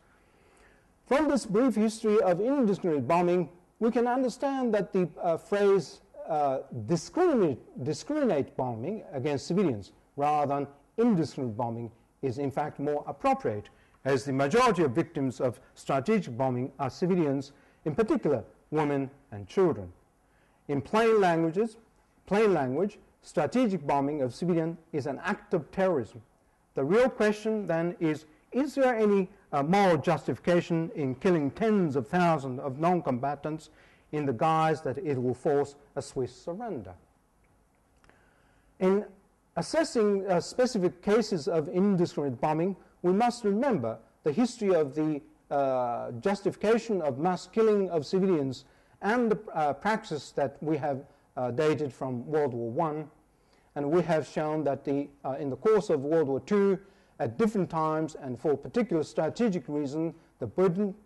From this brief history of indiscriminate bombing, we can understand that the phrase discriminate bombing against civilians rather than indiscriminate bombing is in fact more appropriate, as the majority of victims of strategic bombing are civilians, in particular women and children. In plain language, strategic bombing of civilians is an act of terrorism. The real question then is there any moral justification in killing tens of thousands of non-combatants in the guise that it will force a swift surrender? In assessing specific cases of indiscriminate bombing, we must remember the history of the justification of mass killing of civilians and the practice that we have dated from World War I. And we have shown that in the course of World War II, at different times and for particular strategic reasons, the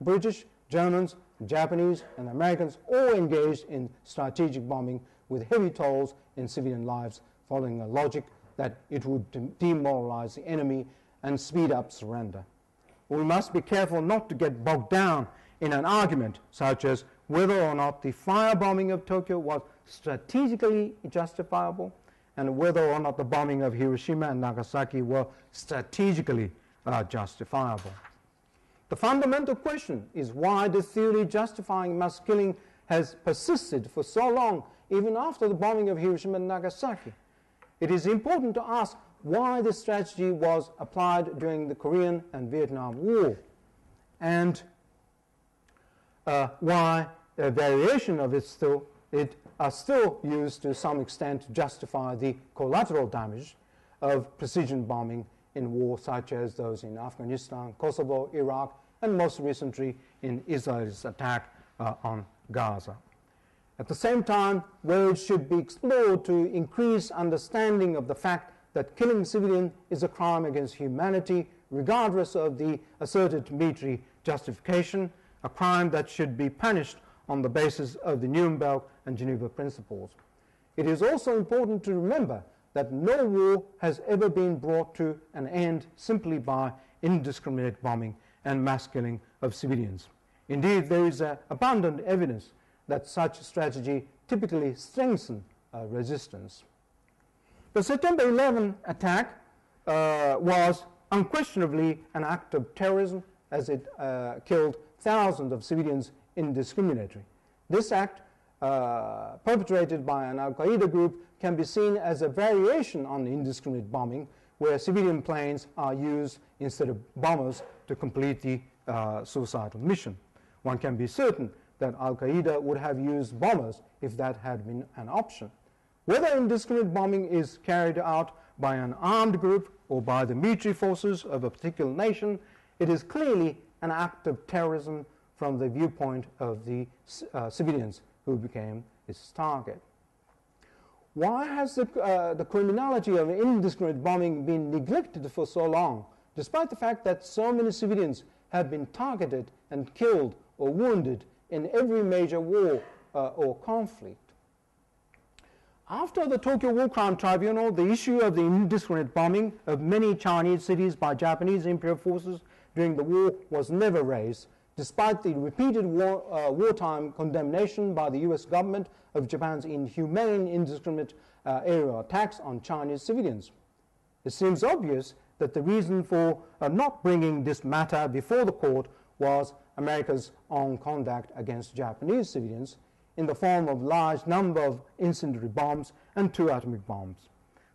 British, Germans, Japanese, and Americans all engaged in strategic bombing with heavy tolls in civilian lives, following a logic that it would demoralize the enemy and speed up surrender. We must be careful not to get bogged down in an argument such as whether or not the firebombing of Tokyo was strategically justifiable and whether or not the bombing of Hiroshima and Nagasaki were strategically justifiable. The fundamental question is why the theory justifying mass killing has persisted for so long, even after the bombing of Hiroshima and Nagasaki. It is important to ask why this strategy was applied during the Korean and Vietnam War, and why a variation of it are still used to some extent to justify the collateral damage of precision bombing in war such as those in Afghanistan, Kosovo, Iraq, and most recently in Israel's attack on Gaza. At the same time, ways should be explored to increase understanding of the fact that killing civilians is a crime against humanity, regardless of the asserted military justification, a crime that should be punished on the basis of the Nuremberg and Geneva principles. It is also important to remember that no war has ever been brought to an end simply by indiscriminate bombing and mass killing of civilians. Indeed, there is abundant evidence that such strategy typically strengthens resistance. The September 11 attack was unquestionably an act of terrorism, as it killed thousands of civilians indiscriminately. This act, perpetrated by an Al-Qaeda group, can be seen as a variation on indiscriminate bombing, where civilian planes are used instead of bombers to complete the suicidal mission. One can be certain that Al-Qaeda would have used bombers if that had been an option. Whether indiscriminate bombing is carried out by an armed group or by the military forces of a particular nation, it is clearly an act of terrorism from the viewpoint of the civilians who became its target. Why has the criminality of indiscriminate bombing been neglected for so long, despite the fact that so many civilians have been targeted and killed or wounded in every major war or conflict? After the Tokyo War Crimes Tribunal, the issue of the indiscriminate bombing of many Chinese cities by Japanese imperial forces during the war was never raised, despite the repeated wartime condemnation by the US government of Japan's inhumane, indiscriminate aerial attacks on Chinese civilians. It seems obvious that the reason for not bringing this matter before the court was America's own conduct against Japanese civilians in the form of large number of incendiary bombs and 2 atomic bombs.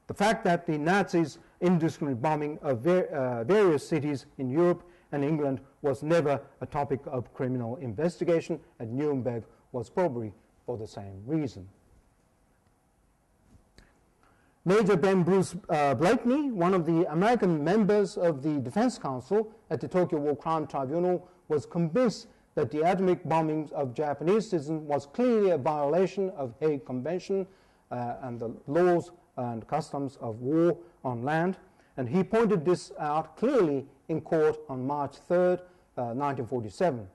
The fact that the Nazis' indiscriminate bombing of various cities in Europe and England was never a topic of criminal investigation at Nuremberg was probably for the same reason. Major Ben Bruce Blakeney, one of the American members of the Defense Council at the Tokyo War Crimes Tribunal, was convinced that the atomic bombing of Japanese citizens was clearly a violation of Hague Convention and the laws and customs of war on land, and he pointed this out clearly in court on March 3rd, 1947.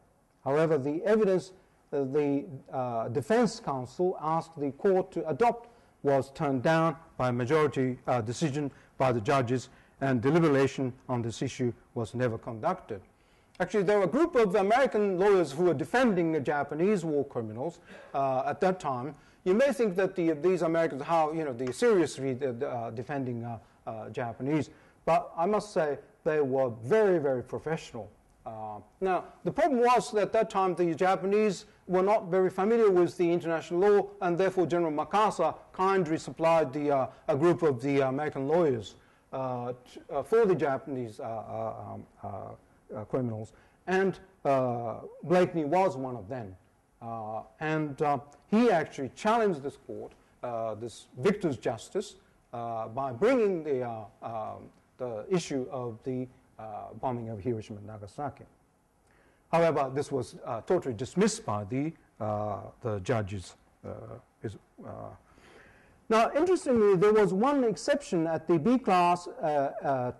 However, the evidence the Defense Council asked the court to adopt was turned down by a majority decision by the judges, and deliberation on this issue was never conducted. Actually, there were a group of American lawyers who were defending the Japanese war criminals at that time. You may think that these Americans, they seriously defending Japanese, but I must say they were very, very professional. Now, the problem was that at that time the Japanese were not very familiar with the international law, and therefore General MacArthur kindly supplied a group of the American lawyers for the Japanese criminals, and Blakeney was one of them. He actually challenged this court, this victor's justice, by bringing the issue of the bombing of Hiroshima and Nagasaki. However, this was totally dismissed by the judges. Now, interestingly, there was one exception at the B-class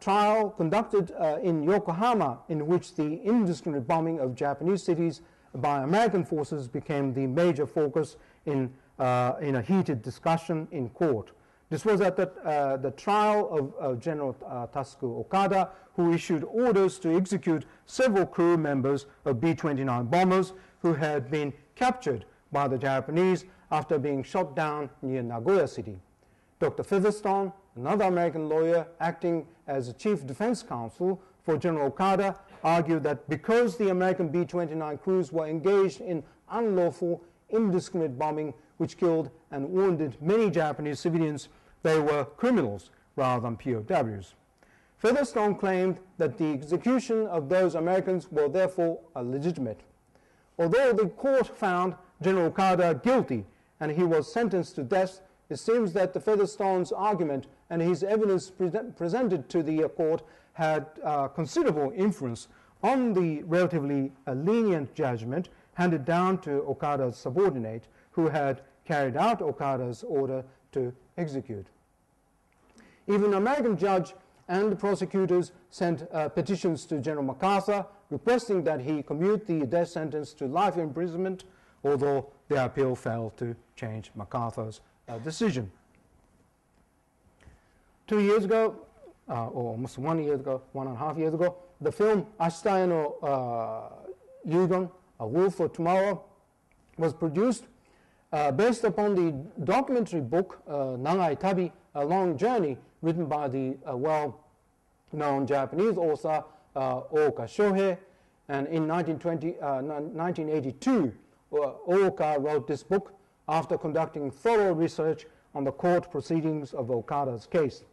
trial conducted in Yokohama, in which the indiscriminate bombing of Japanese cities by American forces became the major focus in a heated discussion in court. This was at the trial of General Tasuku Okada, who issued orders to execute several crew members of B-29 bombers who had been captured by the Japanese after being shot down near Nagoya City. Dr. Featherstone, another American lawyer acting as a chief defense counsel for General Okada, argued that because the American B-29 crews were engaged in unlawful, indiscriminate bombing which killed and wounded many Japanese civilians, they were criminals rather than POWs. Featherstone claimed that the execution of those Americans were therefore legitimate. Although the court found General Okada guilty and he was sentenced to death, it seems that the Featherstone's argument and his evidence presented to the court had considerable influence on the relatively lenient judgment handed down to Okada's subordinate, who had carried out Okada's order to execute. Even the American judge and the prosecutors sent petitions to General MacArthur requesting that he commute the death sentence to life imprisonment, although the appeal failed to change MacArthur's decision. 2 years ago, or almost 1 year ago, 1.5 years ago, the film Ashita no Yugon, A Wolf for Tomorrow, was produced based upon the documentary book Nagai Tabi, A Long Journey, written by the well-known Japanese author Ooka Shohei. And in 1982, Ooka wrote this book after conducting thorough research on the court proceedings of Okada's case.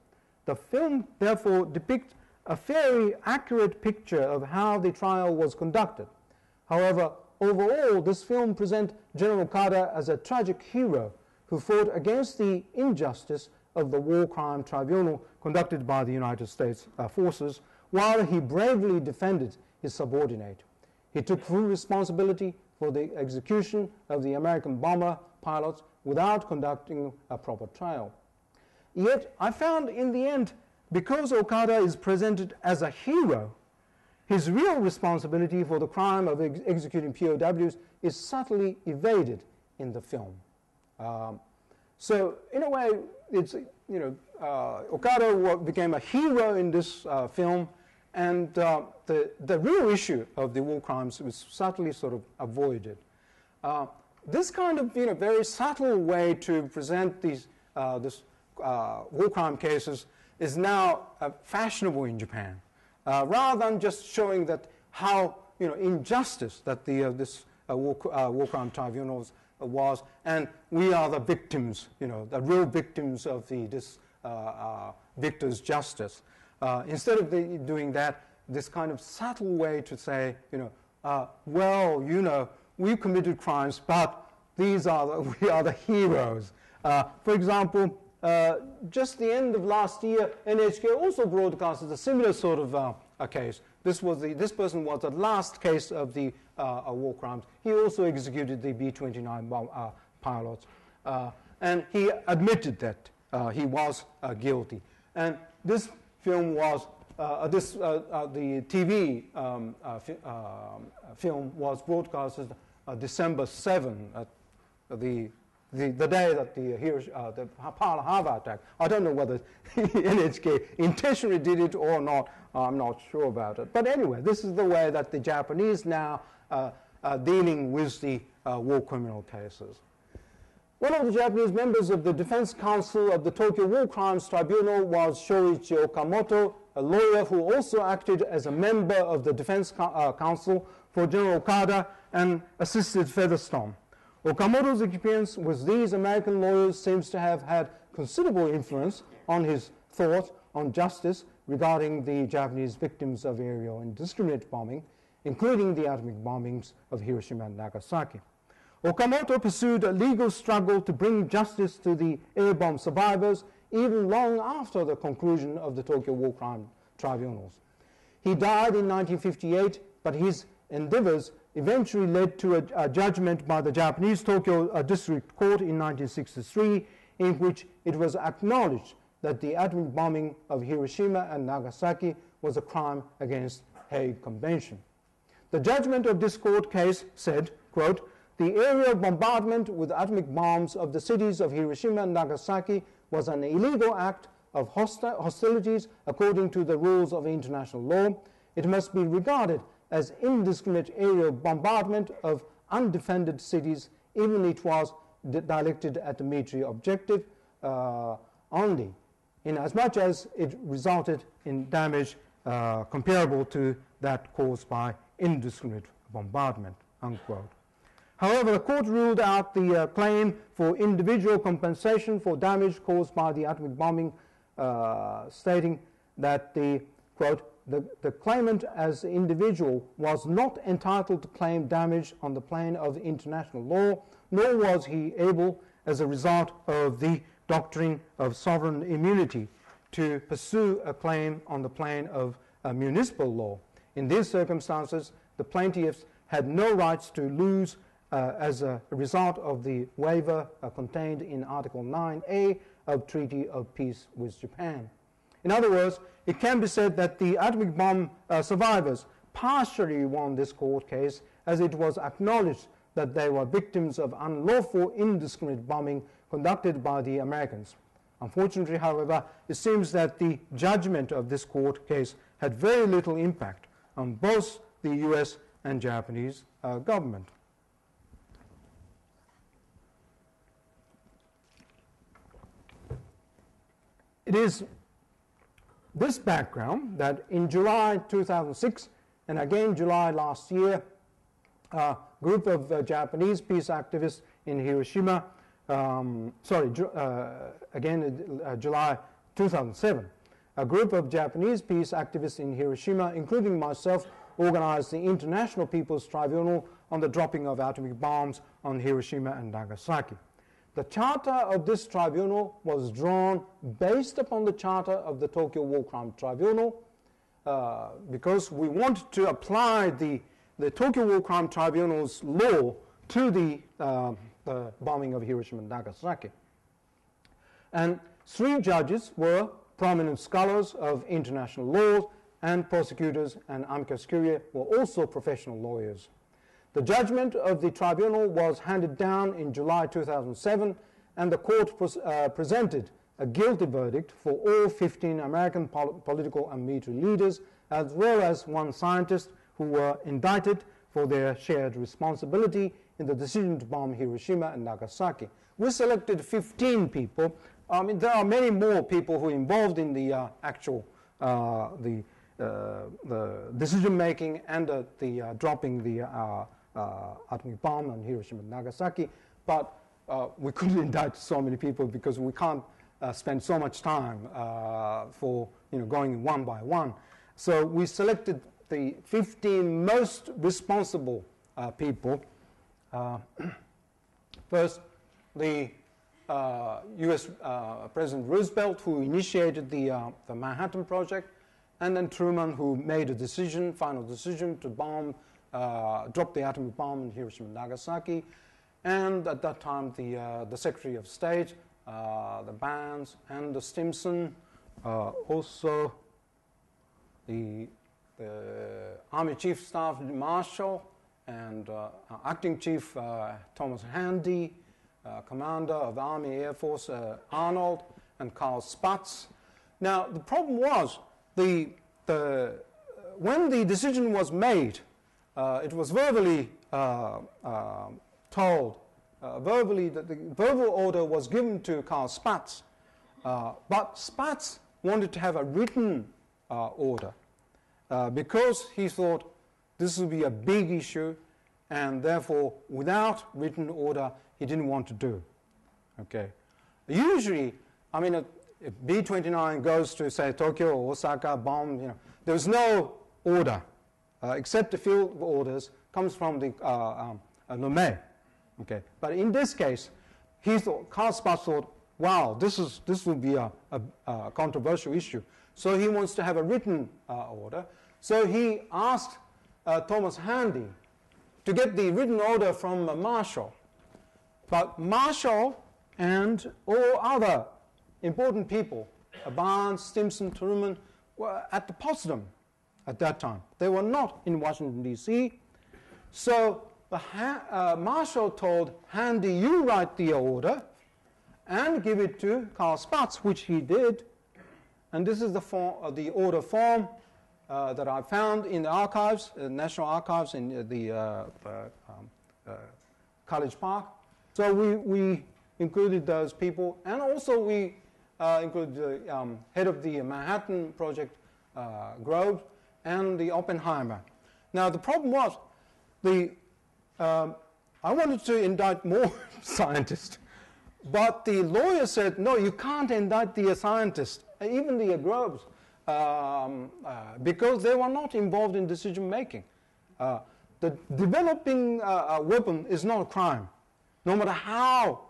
The film, therefore, depicts a fairly accurate picture of how the trial was conducted. However, overall, this film presents General Okada as a tragic hero who fought against the injustice of the War Crimes Tribunal conducted by the United States forces, while he bravely defended his subordinate. He took full responsibility for the execution of the American bomber pilots without conducting a proper trial. Yet, I found in the end, because Okada is presented as a hero, his real responsibility for the crime of executing POWs is subtly evaded in the film. So, in a way, it's Okada became a hero in this film, and the real issue of the war crimes was subtly sort of avoided. This kind of very subtle way to present these war crime cases is now fashionable in Japan, rather than just showing that how injustice that this war crime tribunals was, and we are the victims, the real victims of this victor's justice. Instead of doing that, this kind of subtle way to say, we committed crimes, but we are the heroes. For example, just the end of last year, NHK also broadcasted a similar sort of a case. This person was the last case of the war crimes. He also executed the B-29 pilots, and he admitted that he was guilty. And this film was the TV film was broadcasted December 7, the day that the Pearl Harbor attack. I don't know whether NHK intentionally did it or not. I'm not sure about it. But anyway, this is the way that the Japanese now are dealing with the war criminal cases. One of the Japanese members of the Defense Council of the Tokyo War Crimes Tribunal was Shoichi Okamoto, a lawyer who also acted as a member of the Defense Council for General Okada and assisted Featherstone. Okamoto's experience with these American lawyers seems to have had considerable influence on his thoughts on justice regarding the Japanese victims of aerial indiscriminate bombing, including the atomic bombings of Hiroshima and Nagasaki. Okamoto pursued a legal struggle to bring justice to the air bomb survivors even long after the conclusion of the Tokyo War Crime Tribunals. He died in 1958, but his endeavors eventually led to a judgment by the Japanese Tokyo District Court in 1963, in which it was acknowledged that the atomic bombing of Hiroshima and Nagasaki was a crime against Hague Convention. The judgment of this court case said, quote, "The aerial bombardment with atomic bombs of the cities of Hiroshima and Nagasaki was an illegal act of hostilities according to the rules of international law. It must be regarded as indiscriminate aerial bombardment of undefended cities, even if it was directed at the military objective only, inasmuch as it resulted in damage comparable to that caused by indiscriminate bombardment," unquote. However, the court ruled out the claim for individual compensation for damage caused by the atomic bombing, stating that the claimant as an individual was not entitled to claim damage on the plane of international law, nor was he able, as a result of the doctrine of sovereign immunity, to pursue a claim on the plane of municipal law. In these circumstances, the plaintiffs had no rights to lose as a result of the waiver contained in Article 9A of Treaty of Peace with Japan. In other words, it can be said that the atomic bomb survivors partially won this court case, as it was acknowledged that they were victims of unlawful indiscriminate bombing conducted by the Americans. Unfortunately, however, it seems that the judgment of this court case had very little impact on both the US and Japanese government. It is this background that in July 2006 and again July last year, a group of Japanese peace activists in Hiroshima, July 2007, a group of Japanese peace activists in Hiroshima, including myself, organized the International People's Tribunal on the dropping of atomic bombs on Hiroshima and Nagasaki. The charter of this tribunal was drawn based upon the charter of the Tokyo War Crimes Tribunal because we wanted to apply the Tokyo War Crimes Tribunal's law to the bombing of Hiroshima and Nagasaki. And 3 judges were prominent scholars of international law, and prosecutors and amicus curiae were also professional lawyers. The judgment of the tribunal was handed down in July 2007, and the court presented a guilty verdict for all 15 American political and military leaders, as well as 1 scientist who were indicted for their shared responsibility in the decision to bomb Hiroshima and Nagasaki. We selected 15 people I mean, there are many more people who are involved in the actual the decision making and the dropping the atomic bomb on Hiroshima and Nagasaki, but we couldn't indict so many people because we can't spend so much time for going one by one. So we selected the 15 most responsible people. First, the U.S. President Roosevelt, who initiated the Manhattan Project, and then Truman, who made a final decision to drop the atomic bomb in Hiroshima and Nagasaki, and at that time the Secretary of State, the Bands, and the Stimson, also the Army Chief Staff Marshal, and Acting Chief Thomas Handy, Commander of the Army Air Force Arnold, and Carl Spaatz. Now the problem was when the decision was made, it was verbally told, verbally that the verbal order was given to Carl Spaatz, but Spaatz wanted to have a written order because he thought this would be a big issue, and therefore without written order he didn't want to do. Okay. Usually, I mean, if B-29 goes to, say, Tokyo or Osaka, bomb, there's no order except the field orders comes from the Nome. Okay. But in this case, Carl Spaatz thought, wow, this will be a controversial issue. So he wants to have a written order. So he asked Thomas Handy to get the written order from Marshall. But Marshall and all other important people, Barnes, Stimson, Truman, were at the Potsdam at that time. They were not in Washington, D.C. So Marshall told Handy, you write the order and give it to Carl Spaatz, which he did. And this is the order form that I found in the archives, National Archives in the College Park. So we included those people, and also we included the head of the Manhattan Project, Groves, and the Oppenheimer. Now the problem was, I wanted to indict more scientists, but the lawyer said, no, you can't indict the scientists, even the Groves, because they were not involved in decision making. The developing a weapon is not a crime, no matter how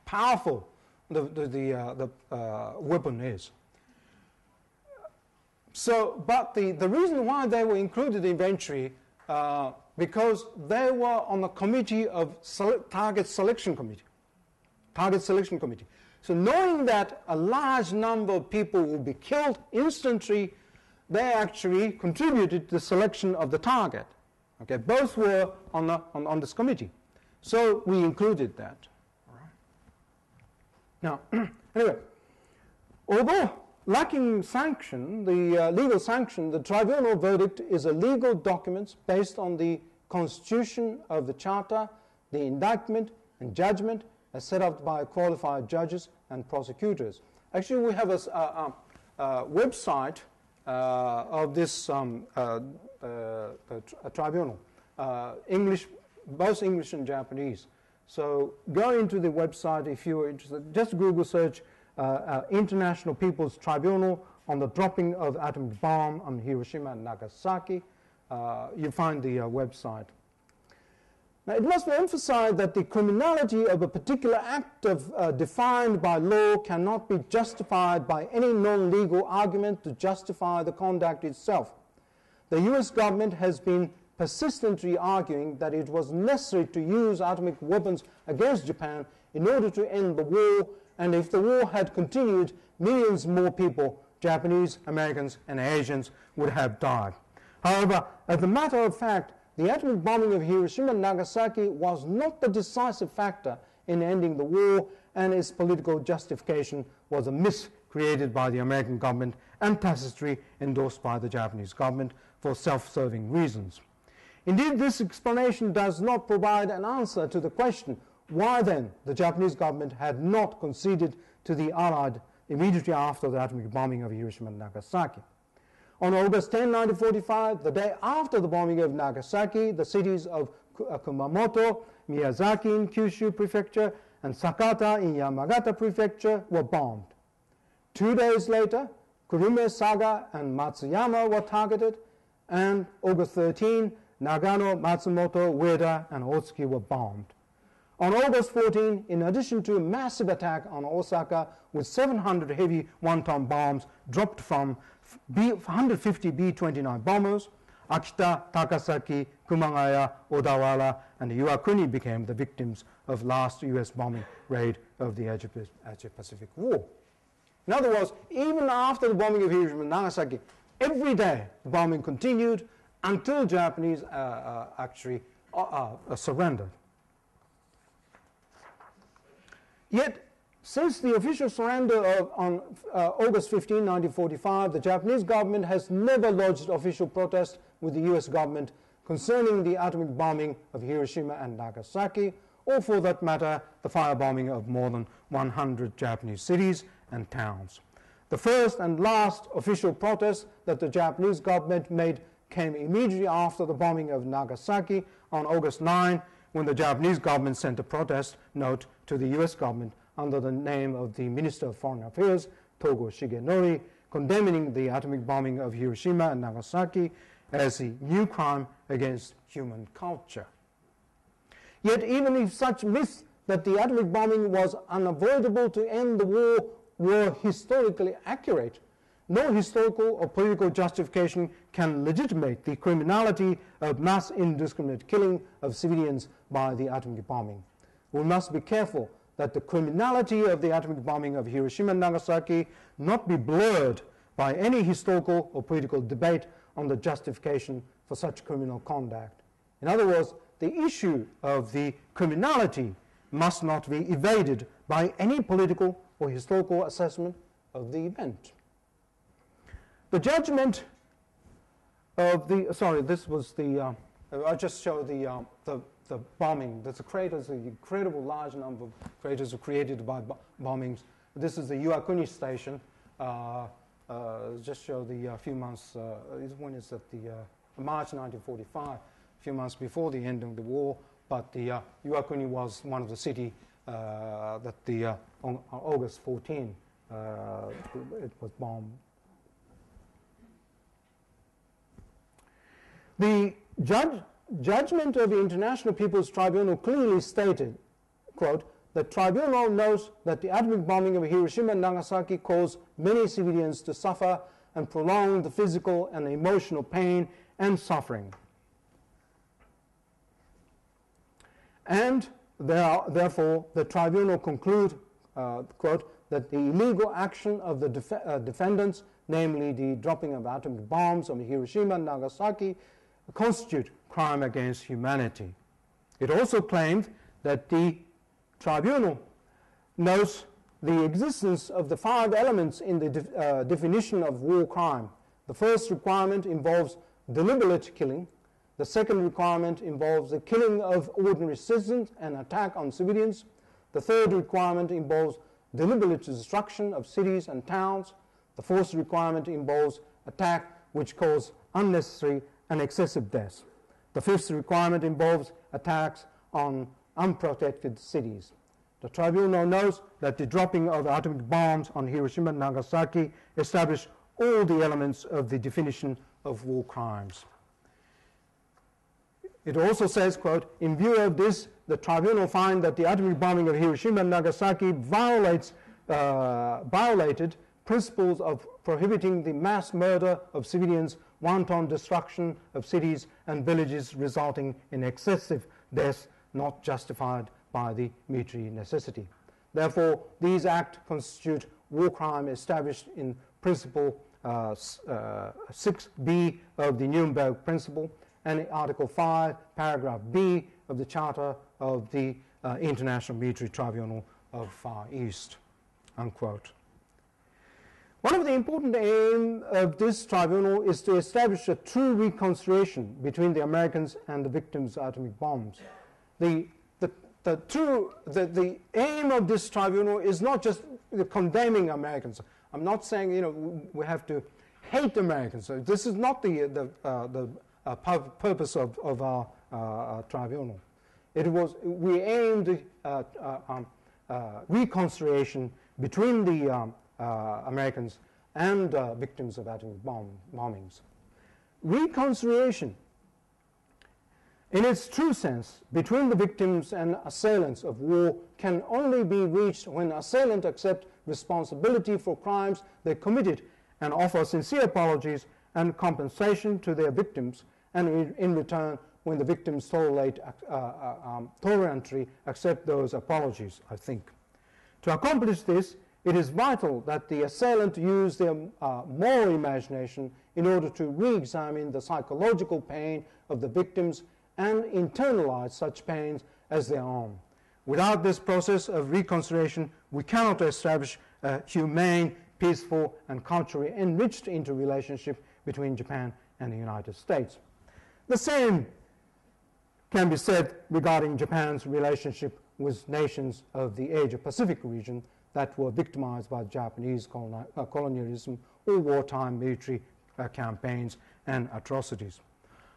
powerful the weapon is. So, but the reason why they were included eventually, because they were on the committee of target selection committee. So knowing that a large number of people will be killed instantly, they actually contributed to the selection of the target. Okay, both were on this committee. So we included that. All right. Now, anyway, although lacking sanction, the legal sanction, the tribunal verdict is a legal document based on the constitution of the charter, the indictment and judgment as set up by qualified judges and prosecutors. Actually, we have a website of this tribunal, English, both English and Japanese. So go into the website if you are interested. Just Google search International People's Tribunal on the dropping of atomic bomb on Hiroshima and Nagasaki. You find the website. Now, it must be emphasized that the criminality of a particular act defined by law cannot be justified by any non-legal argument to justify the conduct itself. The U.S. government has been persistently arguing that it was necessary to use atomic weapons against Japan in order to end the war, and if the war had continued, millions more people, Japanese, Americans, and Asians, would have died. However, as a matter of fact, the atomic bombing of Hiroshima and Nagasaki was not the decisive factor in ending the war, and its political justification was a myth created by the American government and tacitly endorsed by the Japanese government for self-serving reasons. Indeed, this explanation does not provide an answer to the question why then the Japanese government had not conceded to the Allied immediately after the atomic bombing of Hiroshima and Nagasaki. On August 10, 1945, the day after the bombing of Nagasaki, the cities of Kumamoto, Miyazaki in Kyushu Prefecture, and Sakata in Yamagata Prefecture were bombed. 2 days later, Kurume, Saga, and Matsuyama were targeted, and August 13, Nagano, Matsumoto, Ueda, and Otsuki were bombed. On August 14, in addition to a massive attack on Osaka with 700 heavy one-ton bombs dropped from 150 B-29 bombers, Akita, Takasaki, Kumagaya, Odawara, and Iwakuni became the victims of last U.S. bombing raid of the Asia-Pacific War. In other words, even after the bombing of Hiroshima and Nagasaki, every day the bombing continued until Japanese actually surrendered. Yet, since the official surrender on August 15, 1945, the Japanese government has never lodged official protest with the US government concerning the atomic bombing of Hiroshima and Nagasaki, or for that matter, the firebombing of more than 100 Japanese cities and towns. The first and last official protest that the Japanese government made came immediately after the bombing of Nagasaki on August 9, when the Japanese government sent a protest note to the US government under the name of the Minister of Foreign Affairs, Togo Shigenori, condemning the atomic bombing of Hiroshima and Nagasaki as a new crime against human culture. Yet even if such myths that the atomic bombing was unavoidable to end the war were historically accurate, no historical or political justification can legitimate the criminality of mass indiscriminate killing of civilians by the atomic bombing. We must be careful that the criminality of the atomic bombing of Hiroshima and Nagasaki not be blurred by any historical or political debate on the justification for such criminal conduct. In other words, the issue of the criminality must not be evaded by any political or historical assessment of the event. The judgment of the, this was the, I just showed the bombing. There's an incredible large number of craters were created by bombings. This is the Iwakuni station. Just show the few months, this one is at the March 1945, a few months before the end of the war, but the Iwakuni was one of the city that on August 14, it was bombed. The judgment of the International People's Tribunal clearly stated, quote, the tribunal knows that the atomic bombing of Hiroshima and Nagasaki caused many civilians to suffer and prolong the physical and emotional pain and suffering. And therefore, the tribunal conclude, quote, that the illegal action of the defendants, namely the dropping of atomic bombs on Hiroshima and Nagasaki, constitute crime against humanity. It also claimed that the tribunal knows the existence of the 5 elements in the definition of war crime. The first requirement involves deliberate killing. The second requirement involves the killing of ordinary citizens and attack on civilians. The third requirement involves deliberate destruction of cities and towns. The fourth requirement involves attack which cause unnecessary and excessive deaths. The fifth requirement involves attacks on unprotected cities. The tribunal knows that the dropping of atomic bombs on Hiroshima and Nagasaki established all the elements of the definition of war crimes. It also says, quote, in view of this, the tribunal finds that the atomic bombing of Hiroshima and Nagasaki violated principles of prohibiting the mass murder of civilians, wanton destruction of cities and villages resulting in excessive deaths not justified by the military necessity. Therefore, these acts constitute war crime established in Principle 6b of the Nuremberg Principle and Article 5, Paragraph B of the Charter of the International Military Tribunal of Far East, unquote. One of the important aims of this tribunal is to establish a true reconciliation between the Americans and the victims of atomic bombs. The the aim of this tribunal is not just condemning Americans. I'm not saying we have to hate Americans. So this is not the purpose of our tribunal. We aimed reconciliation between the Americans and victims of atomic bombings. Reconciliation, in its true sense, between the victims and assailants of war can only be reached when assailants accept responsibility for crimes they committed and offer sincere apologies and compensation to their victims, and in return, when the victims tolerantly accept those apologies, I think. To accomplish this, it is vital that the assailant use their moral imagination in order to re-examine the psychological pain of the victims and internalize such pains as their own. Without this process of reconciliation, we cannot establish a humane, peaceful, and culturally enriched interrelationship between Japan and the United States. The same can be said regarding Japan's relationship with nations of the Asia-Pacific region that were victimized by Japanese colonialism or wartime military campaigns and atrocities.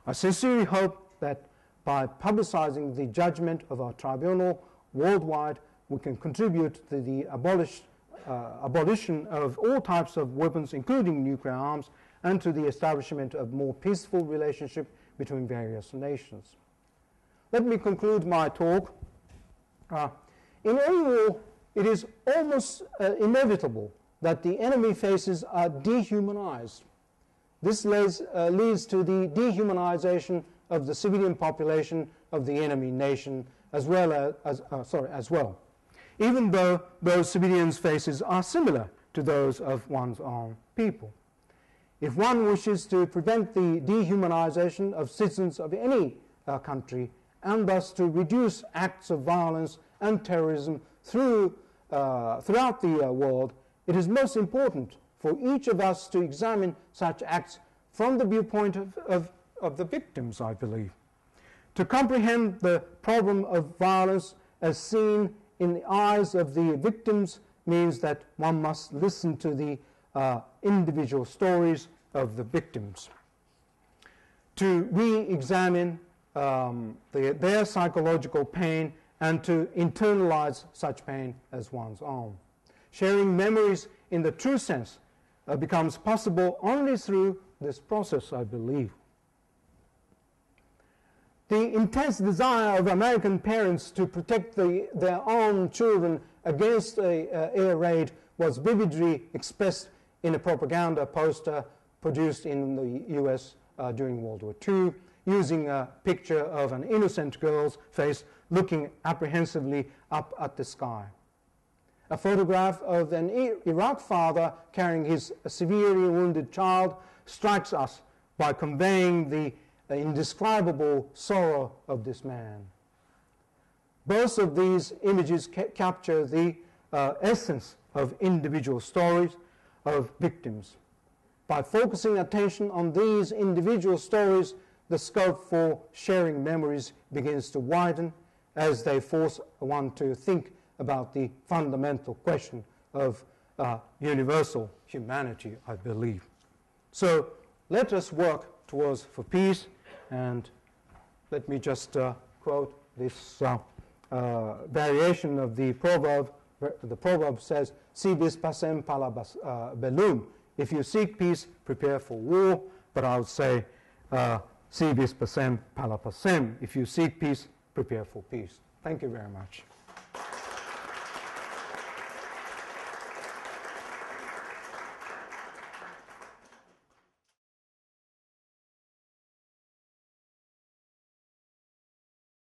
I sincerely hope that by publicizing the judgment of our tribunal worldwide, we can contribute to the abolition of all types of weapons, including nuclear arms, and to the establishment of more peaceful relationship between various nations. Let me conclude my talk. In any war, it is almost inevitable that the enemy faces are dehumanized. This leads to the dehumanization of the civilian population of the enemy nation as well, even though those civilians' faces are similar to those of one's own people. If one wishes to prevent the dehumanization of citizens of any country, and thus to reduce acts of violence and terrorism throughout the world, it is most important for each of us to examine such acts from the viewpoint of the victims, I believe. To comprehend the problem of violence as seen in the eyes of the victims means that one must listen to the individual stories of the victims. To re-examine their psychological pain and to internalize such pain as one's own. Sharing memories in the true sense becomes possible only through this process, I believe. The intense desire of American parents to protect their own children against an air raid was vividly expressed in a propaganda poster produced in the US during World War II, using a picture of an innocent girl's face looking apprehensively up at the sky. A photograph of an Iraq father carrying his severely wounded child strikes us by conveying the indescribable sorrow of this man. Both of these images capture the essence of individual stories of victims. By focusing attention on these individual stories, the scope for sharing memories begins to widen as they force one to think about the fundamental question of universal humanity, I believe. So let us work towards for peace, and let me just quote this variation of the proverb. The proverb says, "Si vis pacem pala bellum." If you seek peace, prepare for war. But I would say, "Si vis pacem pala pacem." If you seek peace, prepare for peace. Thank you very much.